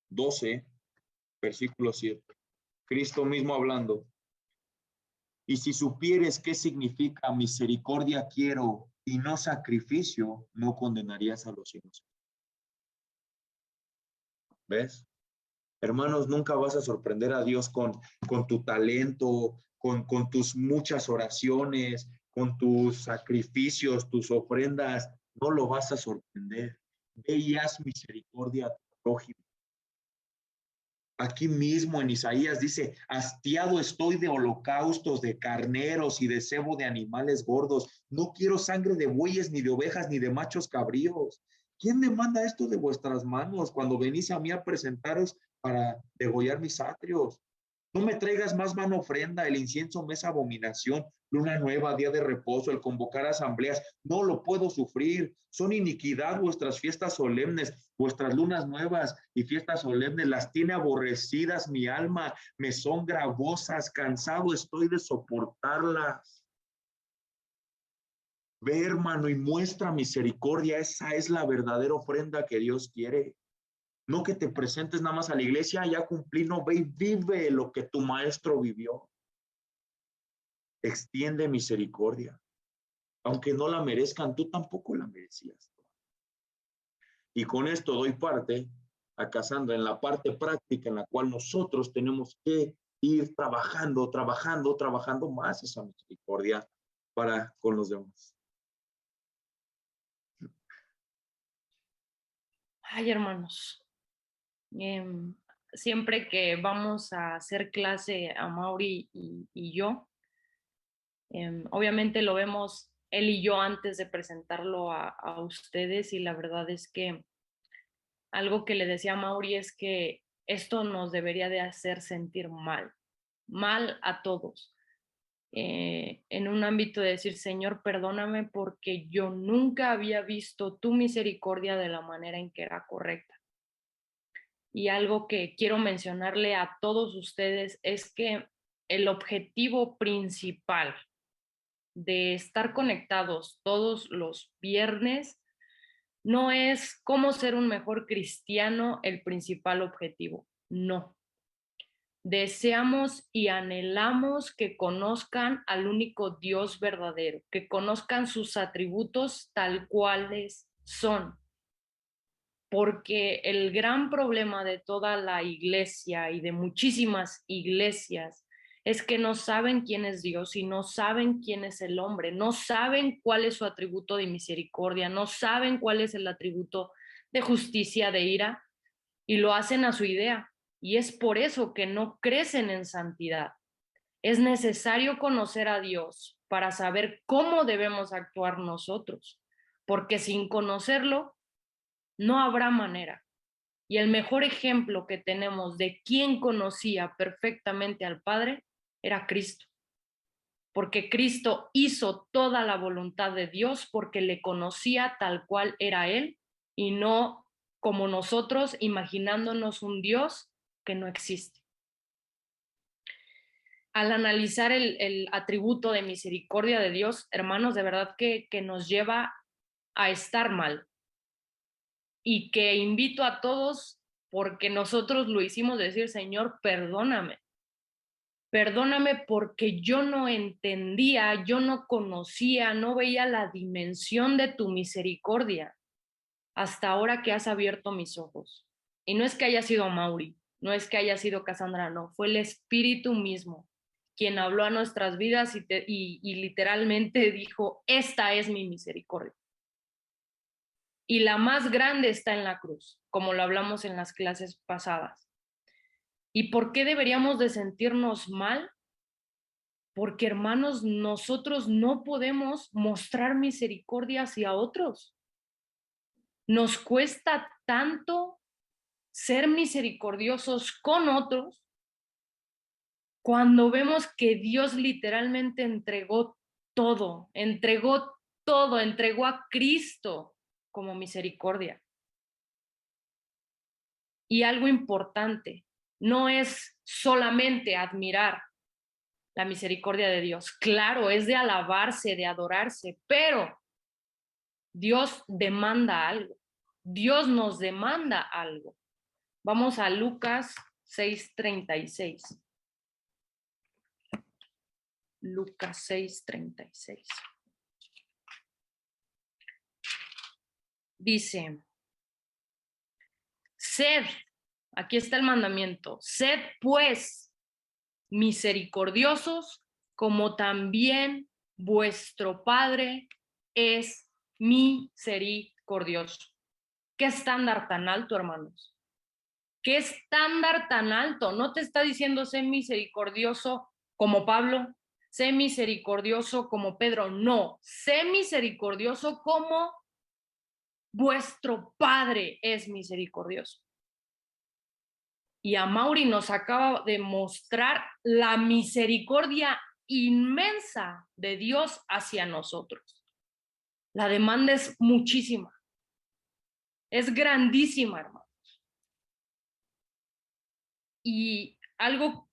12, versículo 7. Cristo mismo hablando. Y si supieres qué significa misericordia quiero y no sacrificio, no condenarías a los inocentes. ¿Ves? Hermanos, nunca vas a sorprender a Dios con tu talento, con tus muchas oraciones, con tus sacrificios, tus ofrendas. No lo vas a sorprender. Ve y haz misericordia a tu prójimo. Aquí mismo en Isaías dice, hastiado estoy de holocaustos, de carneros y de cebo de animales gordos. No quiero sangre de bueyes, ni de ovejas, ni de machos cabríos. ¿Quién demanda esto de vuestras manos cuando venís a mí a presentaros para degollar mis atrios? No me traigas más vana ofrenda, el incienso me es abominación, luna nueva, día de reposo, el convocar asambleas, no lo puedo sufrir. Son iniquidad vuestras fiestas solemnes, vuestras lunas nuevas y fiestas solemnes, las tiene aborrecidas mi alma, me son gravosas, cansado estoy de soportarlas. Ve, hermano, y muestra misericordia, esa es la verdadera ofrenda que Dios quiere. No que te presentes nada más a la iglesia, ya cumplí, no, ve y vive lo que tu maestro vivió. Extiende misericordia. Aunque no la merezcan, tú tampoco la merecías. Y con esto doy parte a Casandra en la parte práctica en la cual nosotros tenemos que ir trabajando más esa misericordia para con los demás. Ay, hermanos, siempre que vamos a hacer clase a Mauri y yo, obviamente lo vemos él y yo antes de presentarlo a ustedes y la verdad es que algo que le decía a Mauri es que esto nos debería de hacer sentir mal a todos. En un ámbito de decir, Señor, perdóname porque yo nunca había visto tu misericordia de la manera en que era correcta. Y algo que quiero mencionarle a todos ustedes es que el objetivo principal de estar conectados todos los viernes no es cómo ser un mejor cristiano el principal objetivo, no. Deseamos y anhelamos que conozcan al único Dios verdadero, que conozcan sus atributos tal cuales son, porque el gran problema de toda la iglesia y de muchísimas iglesias es que no saben quién es Dios y no saben quién es el hombre, no saben cuál es su atributo de misericordia, no saben cuál es el atributo de justicia, de ira, y lo hacen a su idea. Y es por eso que no crecen en santidad. Es necesario conocer a Dios para saber cómo debemos actuar nosotros, porque sin conocerlo no habrá manera. Y el mejor ejemplo que tenemos de quién conocía perfectamente al Padre era Cristo, porque Cristo hizo toda la voluntad de Dios porque le conocía tal cual era Él y no como nosotros imaginándonos un Dios que no existe. Al analizar el atributo de misericordia de Dios, hermanos, de verdad que nos lleva a estar mal y que invito a todos porque nosotros lo hicimos, decir, Señor, perdóname. Perdóname porque yo no entendía, yo no conocía, no veía la dimensión de tu misericordia hasta ahora que has abierto mis ojos. Y no es que haya sido Mauri, no es que haya sido Cassandra, no, fue el Espíritu mismo quien habló a nuestras vidas y literalmente dijo, esta es mi misericordia. Y la más grande está en la cruz, como lo hablamos en las clases pasadas. ¿Y por qué deberíamos de sentirnos mal? Porque, hermanos, nosotros no podemos mostrar misericordia hacia otros. Nos cuesta tanto ser misericordiosos con otros cuando vemos que Dios literalmente entregó todo, entregó a Cristo como misericordia. Y algo importante, no es solamente admirar la misericordia de Dios. Claro, es de alabarse, de adorarse, pero Dios demanda algo. Dios nos demanda algo. Vamos a Lucas 6:36. Lucas 6:36. Dice, sed, aquí está el mandamiento, sed pues misericordiosos como también vuestro Padre es misericordioso. ¿Qué estándar tan alto, hermanos? ¿Qué estándar tan alto? No te está diciendo sé misericordioso como Pablo, sé misericordioso como Pedro, no, sé misericordioso como vuestro Padre es misericordioso. Y a Mauri nos acaba de mostrar la misericordia inmensa de Dios hacia nosotros. La demanda es muchísima, es grandísima, hermanos. Y algo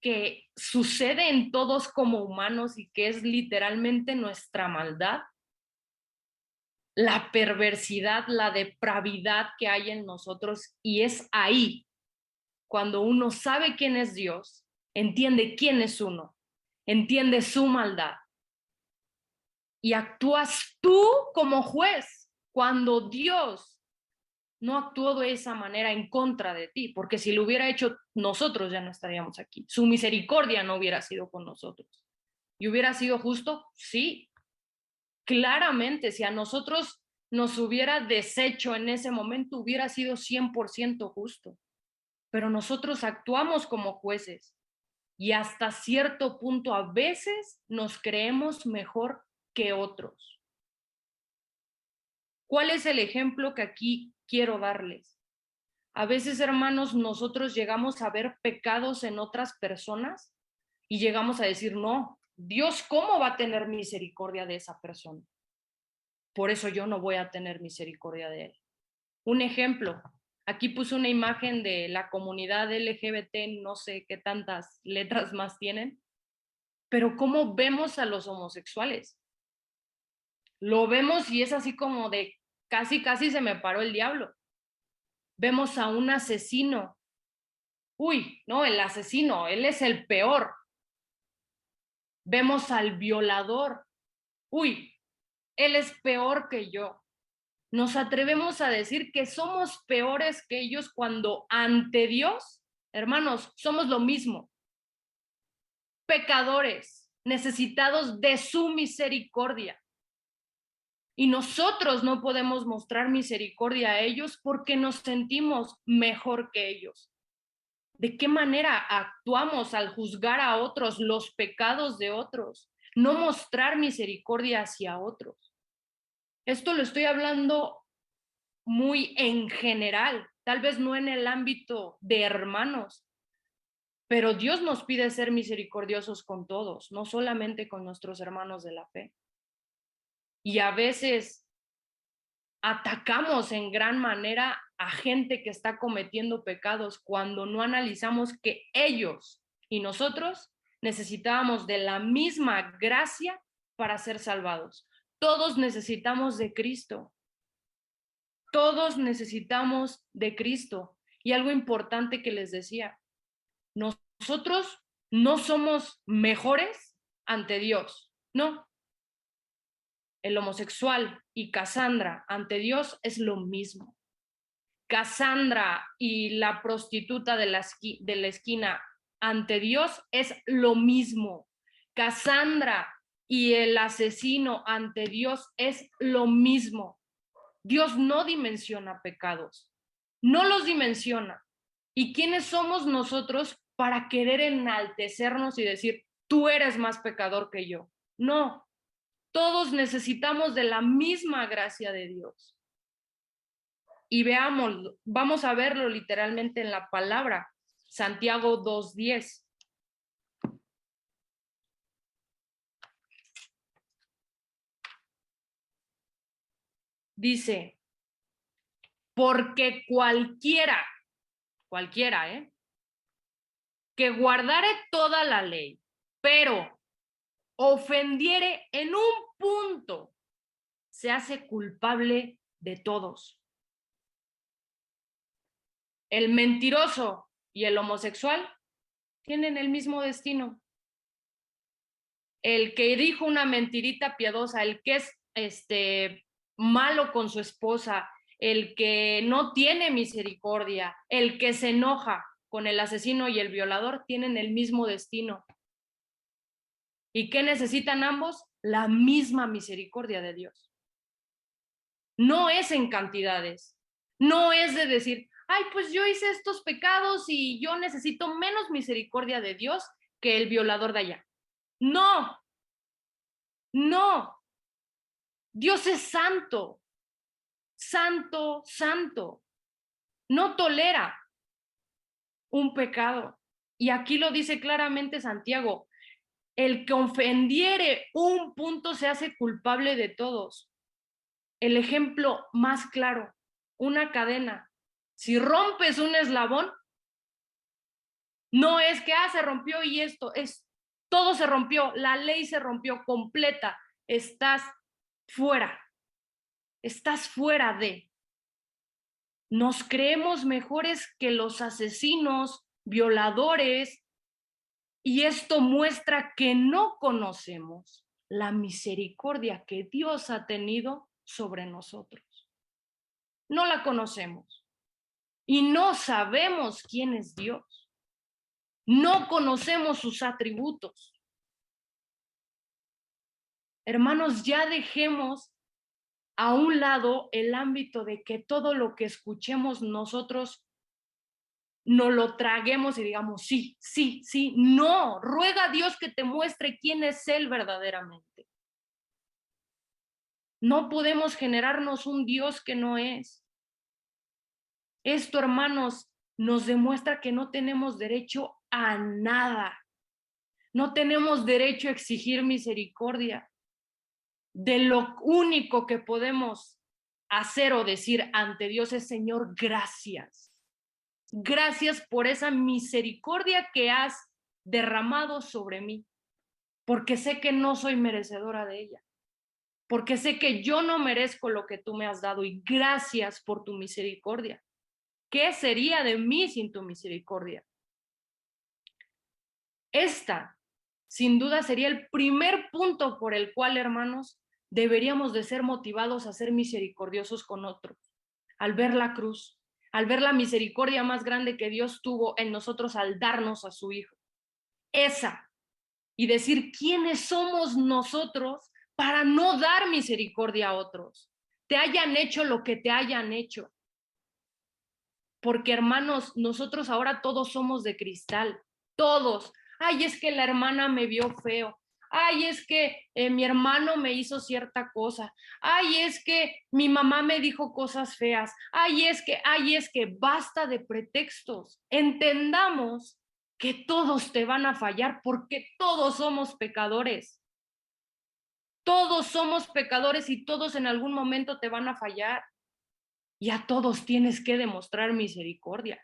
que sucede en todos como humanos y que es literalmente nuestra maldad, la perversidad, la depravidad que hay en nosotros, y es ahí cuando uno sabe quién es Dios, entiende quién es uno, entiende su maldad y actúas tú como juez cuando Dios no actuó de esa manera en contra de ti, porque si lo hubiera hecho nosotros ya no estaríamos aquí. Su misericordia no hubiera sido con nosotros. ¿Y hubiera sido justo? Sí, claramente, si a nosotros nos hubiera deshecho en ese momento, hubiera sido 100% justo. Pero nosotros actuamos como jueces y hasta cierto punto a veces nos creemos mejor que otros. ¿Cuál es el ejemplo que aquí quiero darles? A veces, hermanos, nosotros llegamos a ver pecados en otras personas y llegamos a decir, no, Dios, ¿cómo va a tener misericordia de esa persona? Por eso yo no voy a tener misericordia de él. Un ejemplo, aquí puse una imagen de la comunidad LGBT, no sé qué tantas letras más tienen, pero ¿cómo vemos a los homosexuales? Lo vemos y es así como de casi, casi se me paró el diablo. Vemos a un asesino. Uy, no, el asesino, él es el peor. Vemos al violador. Uy, él es peor que yo. Nos atrevemos a decir que somos peores que ellos cuando ante Dios, hermanos, somos lo mismo. Pecadores, necesitados de su misericordia. Y nosotros no podemos mostrar misericordia a ellos porque nos sentimos mejor que ellos. ¿De qué manera actuamos al juzgar a otros los pecados de otros? No mostrar misericordia hacia otros. Esto lo estoy hablando muy en general, tal vez no en el ámbito de hermanos, pero Dios nos pide ser misericordiosos con todos, no solamente con nuestros hermanos de la fe. Y a veces atacamos en gran manera a gente que está cometiendo pecados cuando no analizamos que ellos y nosotros necesitábamos de la misma gracia para ser salvados. Todos necesitamos de Cristo. Todos necesitamos de Cristo. Y algo importante que les decía, nosotros no somos mejores ante Dios, no. El homosexual y Cassandra ante Dios es lo mismo. Cassandra y la prostituta de la esquina ante Dios es lo mismo. Cassandra y el asesino ante Dios es lo mismo. Dios no dimensiona pecados, no los dimensiona. ¿Y quiénes somos nosotros para querer enaltecernos y decir, tú eres más pecador que yo? No, todos necesitamos de la misma gracia de Dios. Y veamos, vamos a verlo literalmente en la palabra, Santiago 2:10. Dice, porque cualquiera, que guardare toda la ley, pero ofendiere en un punto, se hace culpable de todos. El mentiroso y el homosexual tienen el mismo destino. El que dijo una mentirita piadosa, el que es malo con su esposa, el que no tiene misericordia, el que se enoja con el asesino y el violador, tienen el mismo destino. ¿Y qué necesitan ambos? La misma misericordia de Dios. No es en cantidades, no es de decir, ay, pues yo hice estos pecados y yo necesito menos misericordia de Dios que el violador de allá. No, no. Dios es santo, santo, santo. No tolera un pecado. Y aquí lo dice claramente Santiago, el que ofendiere un punto se hace culpable de todos. El ejemplo más claro, una cadena. Si rompes un eslabón, no es que se rompió y esto es, todo se rompió, la ley se rompió completa, estás fuera de. Nos creemos mejores que los asesinos, violadores, y esto muestra que no conocemos la misericordia que Dios ha tenido sobre nosotros. No la conocemos y no sabemos quién es Dios. No conocemos sus atributos. Hermanos, ya dejemos a un lado el ámbito de que todo lo que escuchemos nosotros no lo traguemos y digamos, sí, sí, sí. No, ruega a Dios que te muestre quién es Él verdaderamente. No podemos generarnos un Dios que no es. Esto, hermanos, nos demuestra que no tenemos derecho a nada. No tenemos derecho a exigir misericordia. De lo único que podemos hacer o decir ante Dios es, Señor, gracias. Gracias por esa misericordia que has derramado sobre mí, porque sé que no soy merecedora de ella, porque sé que yo no merezco lo que tú me has dado y gracias por tu misericordia. ¿Qué sería de mí sin tu misericordia? Esta, sin duda, sería el primer punto por el cual, hermanos, deberíamos de ser motivados a ser misericordiosos con otros. Al ver la cruz, al ver la misericordia más grande que Dios tuvo en nosotros al darnos a su Hijo. Esa. Y decir, ¿quiénes somos nosotros para no dar misericordia a otros? Te hayan hecho lo que te hayan hecho. Porque, hermanos, nosotros ahora todos somos de cristal. Todos. Ay, es que la hermana me vio feo. Ay, es que mi hermano me hizo cierta cosa. Ay, es que mi mamá me dijo cosas feas. Ay, es que, basta de pretextos. Entendamos que todos te van a fallar porque todos somos pecadores. Todos somos pecadores y todos en algún momento te van a fallar. Y a todos tienes que demostrar misericordia.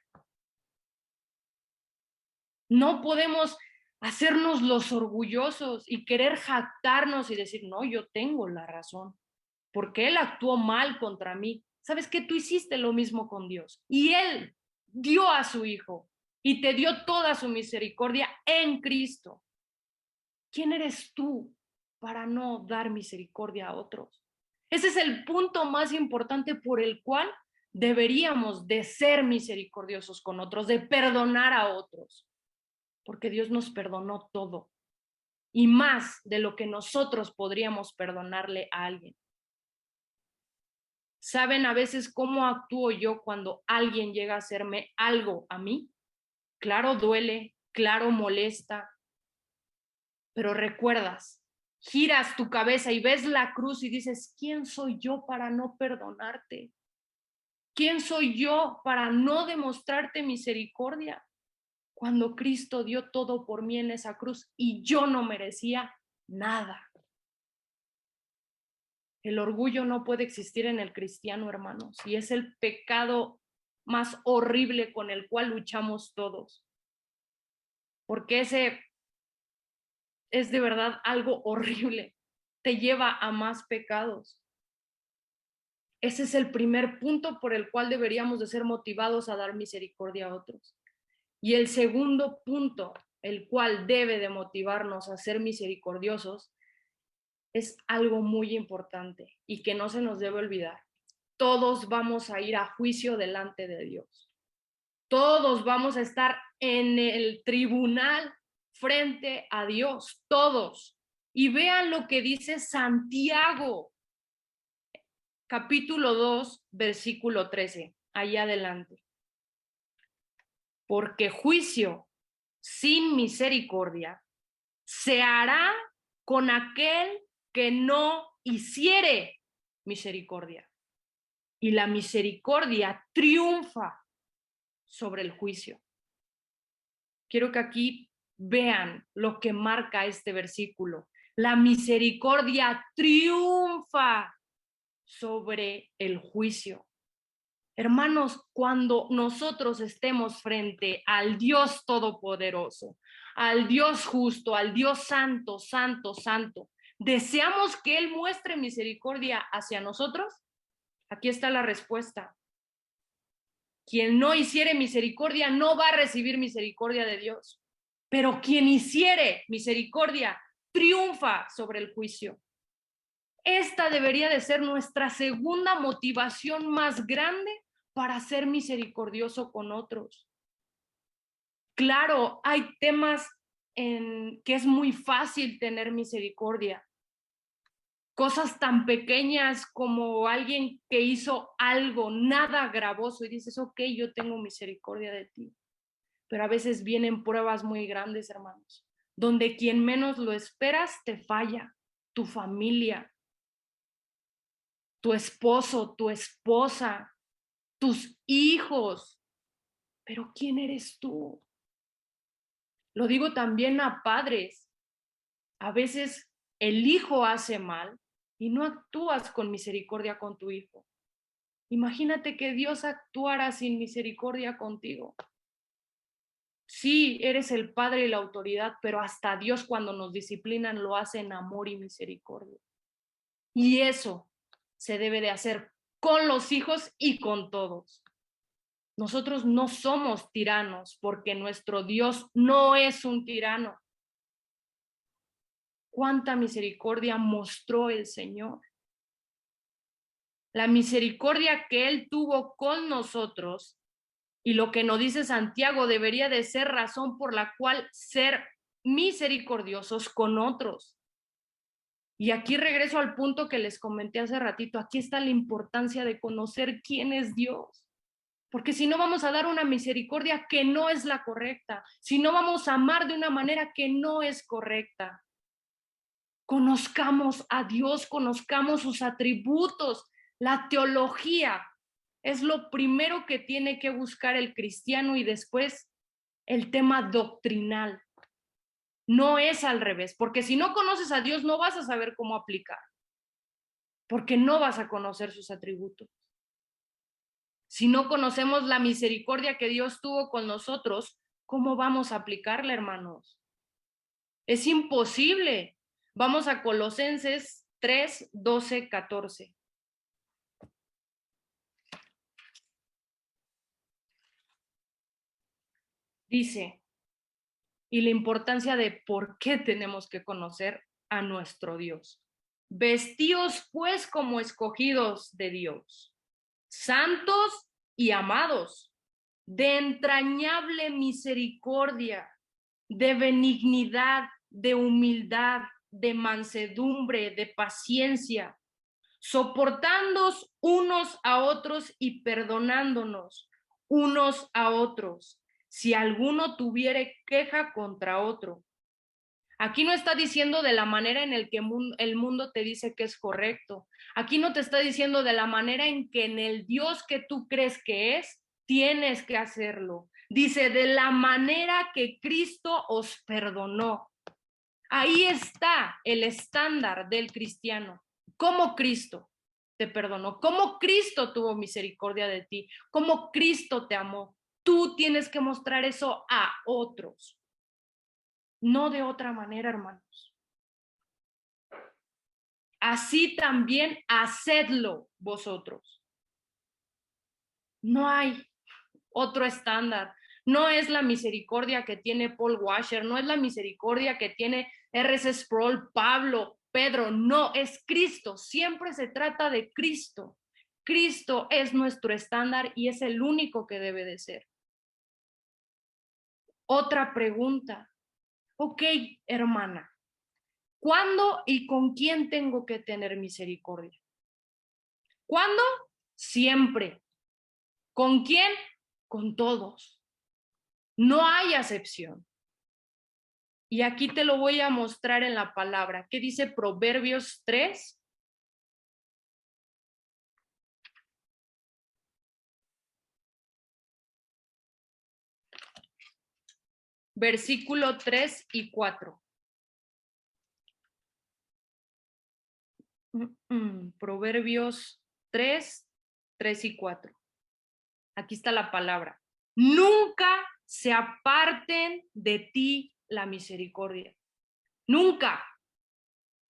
No podemos hacernos los orgullosos y querer jactarnos y decir, no, yo tengo la razón, porque él actuó mal contra mí. ¿Sabes qué? Tú hiciste lo mismo con Dios y él dio a su Hijo y te dio toda su misericordia en Cristo. ¿Quién eres tú para no dar misericordia a otros? Ese es el punto más importante por el cual deberíamos de ser misericordiosos con otros, de perdonar a otros, porque Dios nos perdonó todo y más de lo que nosotros podríamos perdonarle a alguien. ¿Saben a veces cómo actúo yo cuando alguien llega a hacerme algo a mí? Claro, duele, claro, molesta, pero recuerdas, giras tu cabeza y ves la cruz y dices, ¿quién soy yo para no perdonarte? ¿Quién soy yo para no demostrarte misericordia? Cuando Cristo dio todo por mí en esa cruz y yo no merecía nada. El orgullo no puede existir en el cristiano, hermanos, y es el pecado más horrible con el cual luchamos todos, porque ese es de verdad algo horrible, te lleva a más pecados. Ese es el primer punto por el cual deberíamos de ser motivados a dar misericordia a otros. Y el segundo punto, el cual debe de motivarnos a ser misericordiosos, es algo muy importante y que no se nos debe olvidar. Todos vamos a ir a juicio delante de Dios. Todos vamos a estar en el tribunal frente a Dios, todos. Y vean lo que dice Santiago, capítulo 2, versículo 13, ahí adelante. Porque juicio sin misericordia se hará con aquel que no hiciere misericordia. Y la misericordia triunfa sobre el juicio. Quiero que aquí vean lo que marca este versículo. La misericordia triunfa sobre el juicio. Hermanos, cuando nosotros estemos frente al Dios Todopoderoso, al Dios justo, al Dios santo, santo, santo, ¿deseamos que Él muestre misericordia hacia nosotros? Aquí está la respuesta. Quien no hiciere misericordia no va a recibir misericordia de Dios, pero quien hiciere misericordia triunfa sobre el juicio. Esta debería de ser nuestra segunda motivación más grande para ser misericordioso con otros. Claro, hay temas en que es muy fácil tener misericordia. Cosas tan pequeñas como alguien que hizo algo nada gravoso y dices, ok, yo tengo misericordia de ti. Pero a veces vienen pruebas muy grandes, hermanos, donde quien menos lo esperas te falla, tu familia, tu esposo, tu esposa, tus hijos. Pero ¿quién eres tú? Lo digo también a padres. A veces el hijo hace mal y no actúas con misericordia con tu hijo. Imagínate que Dios actuara sin misericordia contigo. Sí, eres el padre y la autoridad, pero hasta Dios cuando nos disciplinan lo hace en amor y misericordia. Y eso se debe de hacer con los hijos y con todos. Nosotros no somos tiranos porque nuestro Dios no es un tirano. ¿Cuánta misericordia mostró el Señor? La misericordia que Él tuvo con nosotros y lo que nos dice Santiago debería de ser razón por la cual ser misericordiosos con otros. Y aquí regreso al punto que les comenté hace ratito. Aquí está la importancia de conocer quién es Dios. Porque si no vamos a dar una misericordia que no es la correcta, si no vamos a amar de una manera que no es correcta. Conozcamos a Dios, conozcamos sus atributos. La teología es lo primero que tiene que buscar el cristiano y después el tema doctrinal. No es al revés, porque si no conoces a Dios no vas a saber cómo aplicar, porque no vas a conocer sus atributos. Si no conocemos la misericordia que Dios tuvo con nosotros, ¿cómo vamos a aplicarla, hermanos? Es imposible. Vamos a Colosenses 3, 12, 14. Dice, y la importancia de por qué tenemos que conocer a nuestro Dios. Vestíos pues como escogidos de Dios, santos y amados, de entrañable misericordia, de benignidad, de humildad, de mansedumbre, de paciencia, soportándoos unos a otros y perdonándonos unos a otros, si alguno tuviere queja contra otro. Aquí no está diciendo de la manera en el que el mundo te dice que es correcto. Aquí no te está diciendo de la manera en que en el Dios que tú crees que es, tienes que hacerlo. Dice, de la manera que Cristo os perdonó. Ahí está el estándar del cristiano. ¿Cómo Cristo te perdonó? ¿Cómo Cristo tuvo misericordia de ti? ¿Cómo Cristo te amó? Tú tienes que mostrar eso a otros. No de otra manera, hermanos. Así también hacedlo vosotros. No hay otro estándar. No es la misericordia que tiene Paul Washer, no es la misericordia que tiene R.C. Sproul, Pablo, Pedro, no, es Cristo. Siempre se trata de Cristo. Cristo es nuestro estándar y es el único que debe de ser. Otra pregunta. Ok, hermana, ¿cuándo y con quién tengo que tener misericordia? ¿Cuándo? Siempre. ¿Con quién? Con todos. No hay acepción. Y aquí te lo voy a mostrar en la palabra. ¿Qué dice Proverbios 3? Versículo 3 y 4. Proverbios 3 y 4. Aquí está la palabra. Nunca se aparten de ti la misericordia. Nunca.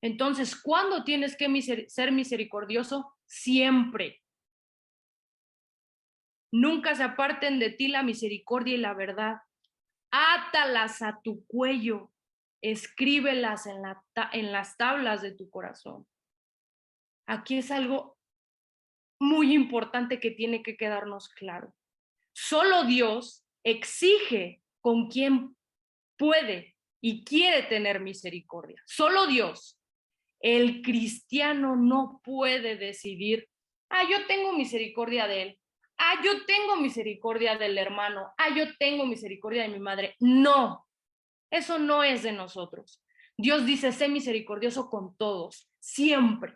Entonces, ¿cuándo tienes que ser misericordioso? Siempre. Nunca se aparten de ti la misericordia y la verdad. Átalas a tu cuello, escríbelas en las tablas de tu corazón. Aquí es algo muy importante que tiene que quedarnos claro. Solo Dios exige con quien puede y quiere tener misericordia. Solo Dios. El cristiano no puede decidir, yo tengo misericordia de él, yo tengo misericordia del hermano, yo tengo misericordia de mi madre. No, eso no es de nosotros. Dios dice, sé misericordioso con todos, siempre.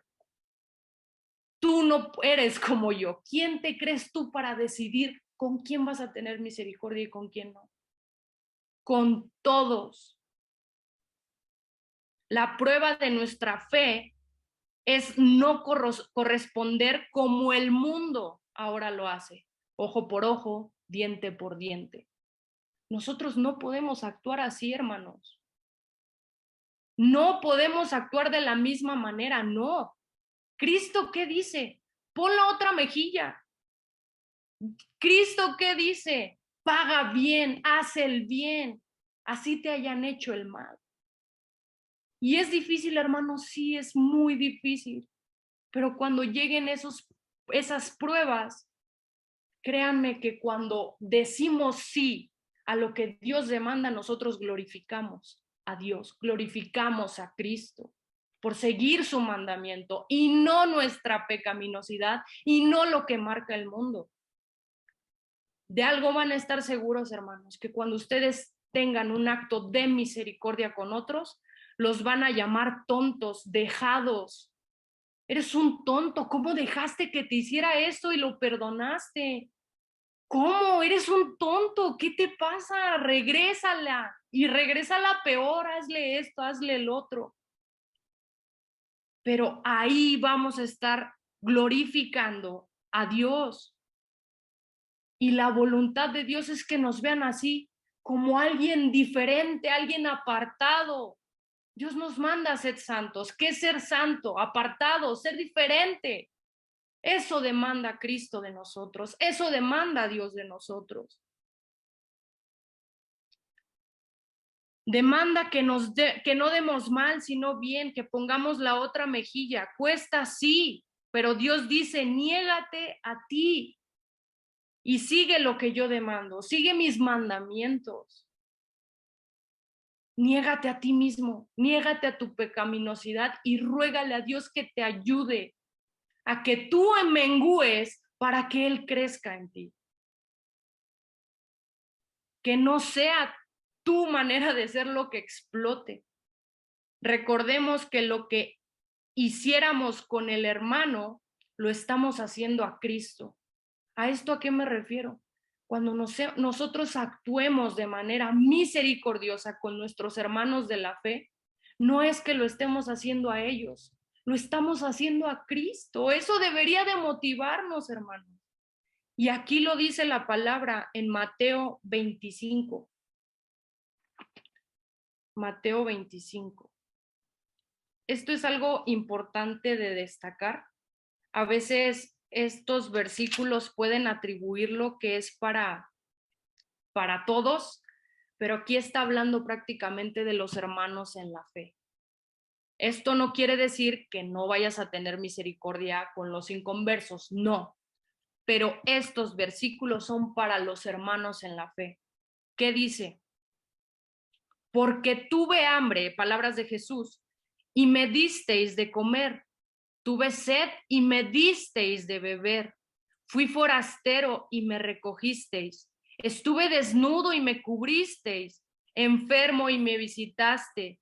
Tú no eres como yo. ¿Quién te crees tú para decidir con quién vas a tener misericordia y con quién no? Con todos. La prueba de nuestra fe es no corresponder como el mundo ahora lo hace. Ojo por ojo, diente por diente. Nosotros no podemos actuar así, hermanos. No podemos actuar de la misma manera, no. Cristo, ¿qué dice? Pon la otra mejilla. Cristo, ¿qué dice? Paga bien, haz el bien, así te hayan hecho el mal. Y es difícil, hermanos, sí, es muy difícil. Pero cuando lleguen esas pruebas, créanme que cuando decimos sí a lo que Dios demanda, nosotros glorificamos a Dios, glorificamos a Cristo por seguir su mandamiento y no nuestra pecaminosidad y no lo que marca el mundo. De algo van a estar seguros, hermanos, que cuando ustedes tengan un acto de misericordia con otros, los van a llamar tontos, dejados. Eres un tonto, ¿cómo dejaste que te hiciera esto y lo perdonaste? ¿Cómo? Eres un tonto, ¿qué te pasa? Regrésala y regrésala peor, hazle esto, hazle el otro. Pero ahí vamos a estar glorificando a Dios. Y la voluntad de Dios es que nos vean así, como alguien diferente, alguien apartado. Dios nos manda a ser santos. ¿Qué es ser santo? Apartado, ser diferente. Eso demanda Cristo de nosotros. Eso demanda Dios de nosotros. Demanda que no demos mal, sino bien, que pongamos la otra mejilla. Cuesta sí, pero Dios dice, niégate a ti y sigue lo que yo demando, sigue mis mandamientos. Niégate a ti mismo, niégate a tu pecaminosidad y ruégale a Dios que te ayude a que tú mengues para que Él crezca en ti. Que no sea tu manera de ser lo que explote. Recordemos que lo que hiciéramos con el hermano, lo estamos haciendo a Cristo. ¿A esto a qué me refiero? Cuando nosotros actuemos de manera misericordiosa con nuestros hermanos de la fe, no es que lo estemos haciendo a ellos, lo estamos haciendo a Cristo. Eso debería de motivarnos, hermanos. Y aquí lo dice la palabra en Mateo 25. Mateo 25. Esto es algo importante de destacar. A veces estos versículos pueden atribuirlo que es para todos, pero aquí está hablando prácticamente de los hermanos en la fe. Esto no quiere decir que no vayas a tener misericordia con los inconversos, no, pero estos versículos son para los hermanos en la fe. ¿Qué dice? Porque tuve hambre, palabras de Jesús, y me disteis de comer. Tuve sed y me disteis de beber. Fui forastero y me recogisteis. Estuve desnudo y me cubristeis. Enfermo y me visitaste.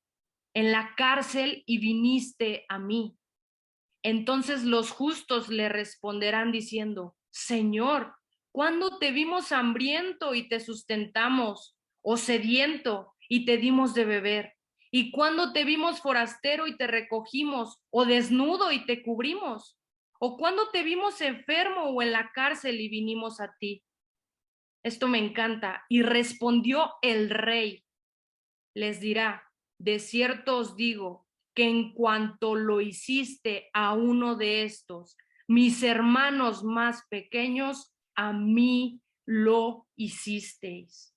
En la cárcel y viniste a mí. Entonces los justos le responderán diciendo, Señor, ¿cuándo te vimos hambriento y te sustentamos, o sediento y te dimos de beber? ¿Y cuándo te vimos forastero y te recogimos, o desnudo y te cubrimos? ¿O cuándo te vimos enfermo o en la cárcel y vinimos a ti? Esto me encanta. Y respondió el rey, les dirá, de cierto os digo, que en cuanto lo hiciste a uno de estos, mis hermanos más pequeños, a mí lo hicisteis.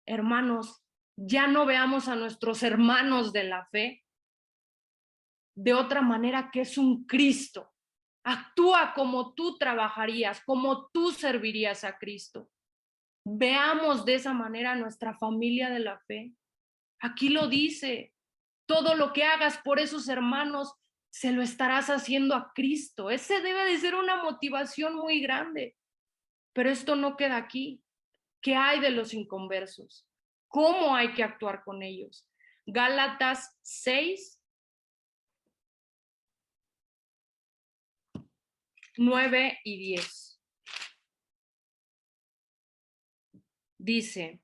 Hermanos, ya no veamos a nuestros hermanos de la fe de otra manera que es un Cristo. Actúa como tú trabajarías, como tú servirías a Cristo. Veamos de esa manera a nuestra familia de la fe. Aquí lo dice, todo lo que hagas por esos hermanos, se lo estarás haciendo a Cristo. Ese debe de ser una motivación muy grande. Pero esto no queda aquí. ¿Qué hay de los inconversos? ¿Cómo hay que actuar con ellos? Gálatas 6, 9 y 10. Dice,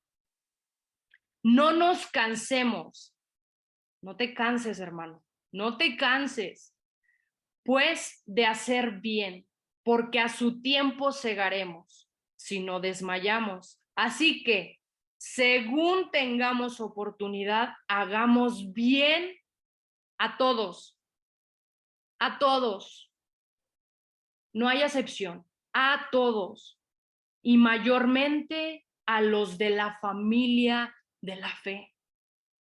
no nos cansemos. No te canses, hermano. No te canses, pues, de hacer bien, porque a su tiempo segaremos, si no desmayamos. Así que, según tengamos oportunidad, hagamos bien a todos, a todos. No hay excepción, a todos, y mayormente a los de la familia de la fe.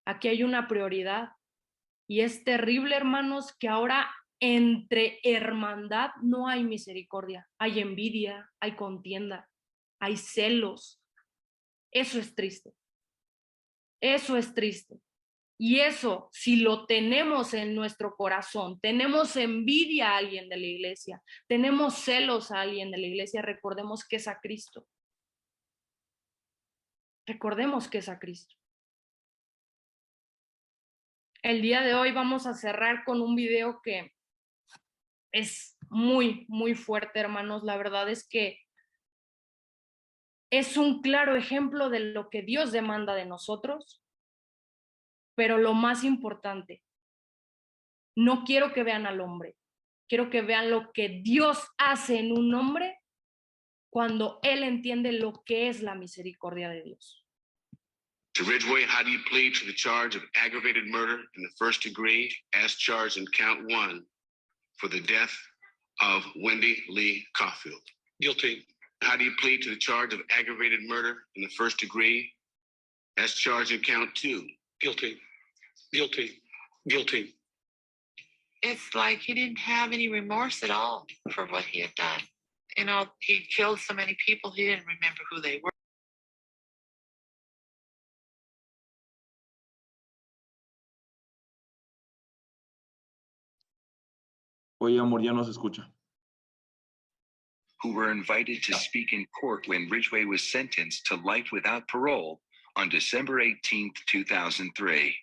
Aquí hay una prioridad y es terrible, hermanos, que ahora entre hermandad no hay misericordia, hay envidia, hay contienda, hay celos. Eso es triste. Eso es triste. Y eso, si lo tenemos en nuestro corazón, tenemos envidia a alguien de la iglesia, tenemos celos a alguien de la iglesia, recordemos que es a Cristo. Recordemos que es a Cristo. El día de hoy vamos a cerrar con un video que es muy, muy fuerte, hermanos. La verdad es que es un claro ejemplo de lo que Dios demanda de nosotros, pero lo más importante, no quiero que vean al hombre, quiero que vean lo que Dios hace en un hombre cuando él entiende lo que es la misericordia de Dios. To Ridgway, how do you plead to the charge of aggravated murder in the first degree as charged in count 1 for the death of Wendy Lee Caulfield? Guilty. How do you plead to the charge of aggravated murder in the first degree as charged in count 2. Guilty, guilty, guilty. It's like he didn't have any remorse at all for what he had done. You know, he killed so many people, he didn't remember who they were. Oye, amor, ya no se escucha. Who were invited to speak in court when Ridgway was sentenced to life without parole on December 18, 2003.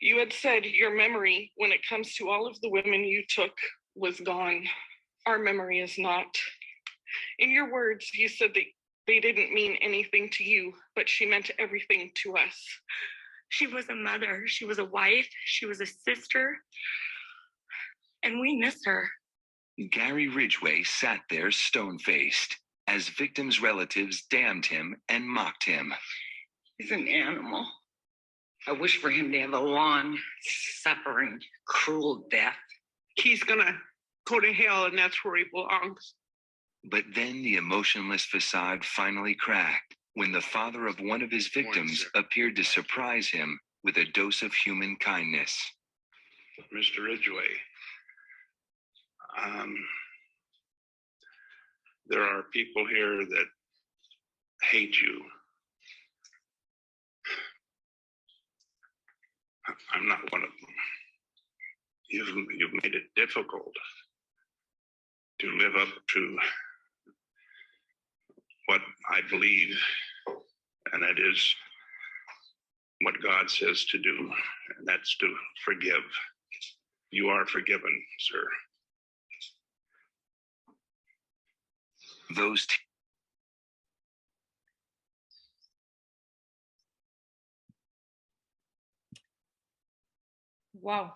You had said your memory, when it comes to all of the women you took, was gone. Our memory is not. In your words, you said that they didn't mean anything to you, but she meant everything to us. She was a mother, she was a wife, she was a sister, and we miss her. Gary Ridgway sat there stone-faced as victims' relatives damned him and mocked him. He's an animal. I wish for him to have a long, suffering, cruel death. He's gonna go to hell, and that's where he belongs. But then the emotionless facade finally cracked when the father of one of his victims appeared to surprise him with a dose of human kindness. Mr. Ridgway, there are people here that hate you. I'm not one of them. You've made it difficult to live up to what I believe, and that is what God says to do, and that's to forgive. You are forgiven, sir. Those Wow.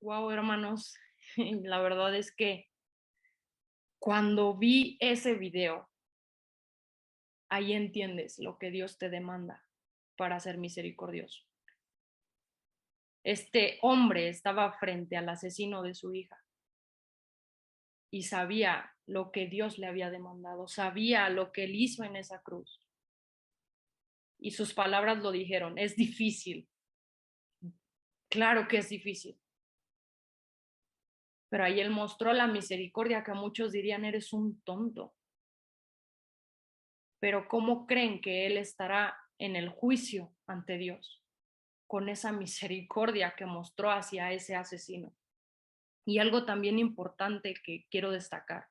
Wow, hermanos. La verdad es que cuando vi ese video, ahí entiendes lo que Dios te demanda para ser misericordioso. Este hombre estaba frente al asesino de su hija y sabía lo que Dios le había demandado, sabía lo que él hizo en esa cruz. Y sus palabras lo dijeron, es difícil. Claro que es difícil. Pero ahí él mostró la misericordia que muchos dirían, eres un tonto. Pero ¿cómo creen que él estará en el juicio ante Dios con esa misericordia que mostró hacia ese asesino? Y algo también importante que quiero destacar.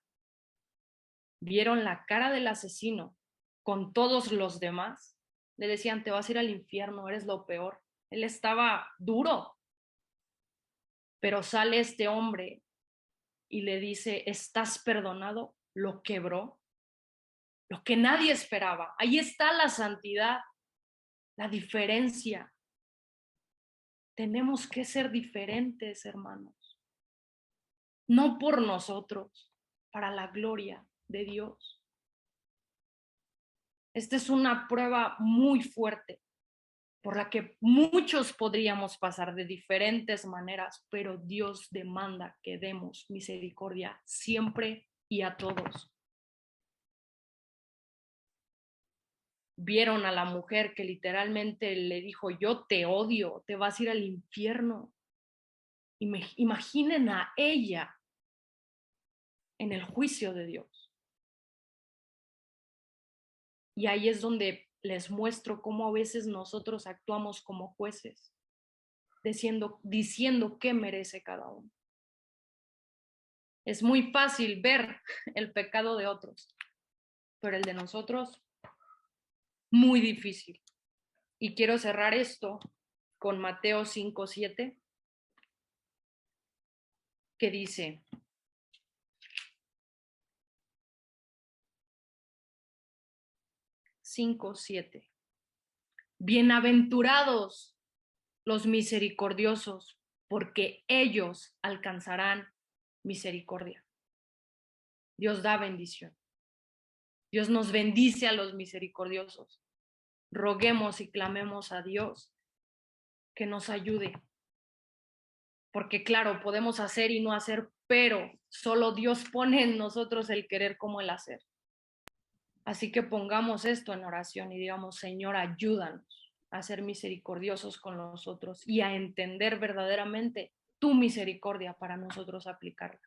Vieron la cara del asesino con todos los demás. Le decían, te vas a ir al infierno, eres lo peor. Él estaba duro. Pero sale este hombre y le dice, ¿estás perdonado? Lo quebró. Lo que nadie esperaba. Ahí está la santidad, la diferencia. Tenemos que ser diferentes, hermanos. No por nosotros, para la gloria de Dios. Esta es una prueba muy fuerte por la que muchos podríamos pasar de diferentes maneras, pero Dios demanda que demos misericordia siempre y a todos. Vieron a la mujer que literalmente le dijo, yo te odio, te vas a ir al infierno. Imaginen a ella en el juicio de Dios. Y ahí es donde les muestro cómo a veces nosotros actuamos como jueces, diciendo qué merece cada uno. Es muy fácil ver el pecado de otros, pero el de nosotros, muy difícil. Y quiero cerrar esto con Mateo 5:7, que dice, bienaventurados los misericordiosos, porque ellos alcanzarán misericordia. Dios da bendición. Dios nos bendice a los misericordiosos. Roguemos y clamemos a Dios que nos ayude. Porque claro, podemos hacer y no hacer, pero solo Dios pone en nosotros el querer como el hacer. Así que pongamos esto en oración y digamos, Señor, ayúdanos a ser misericordiosos con nosotros y a entender verdaderamente tu misericordia para nosotros aplicarla.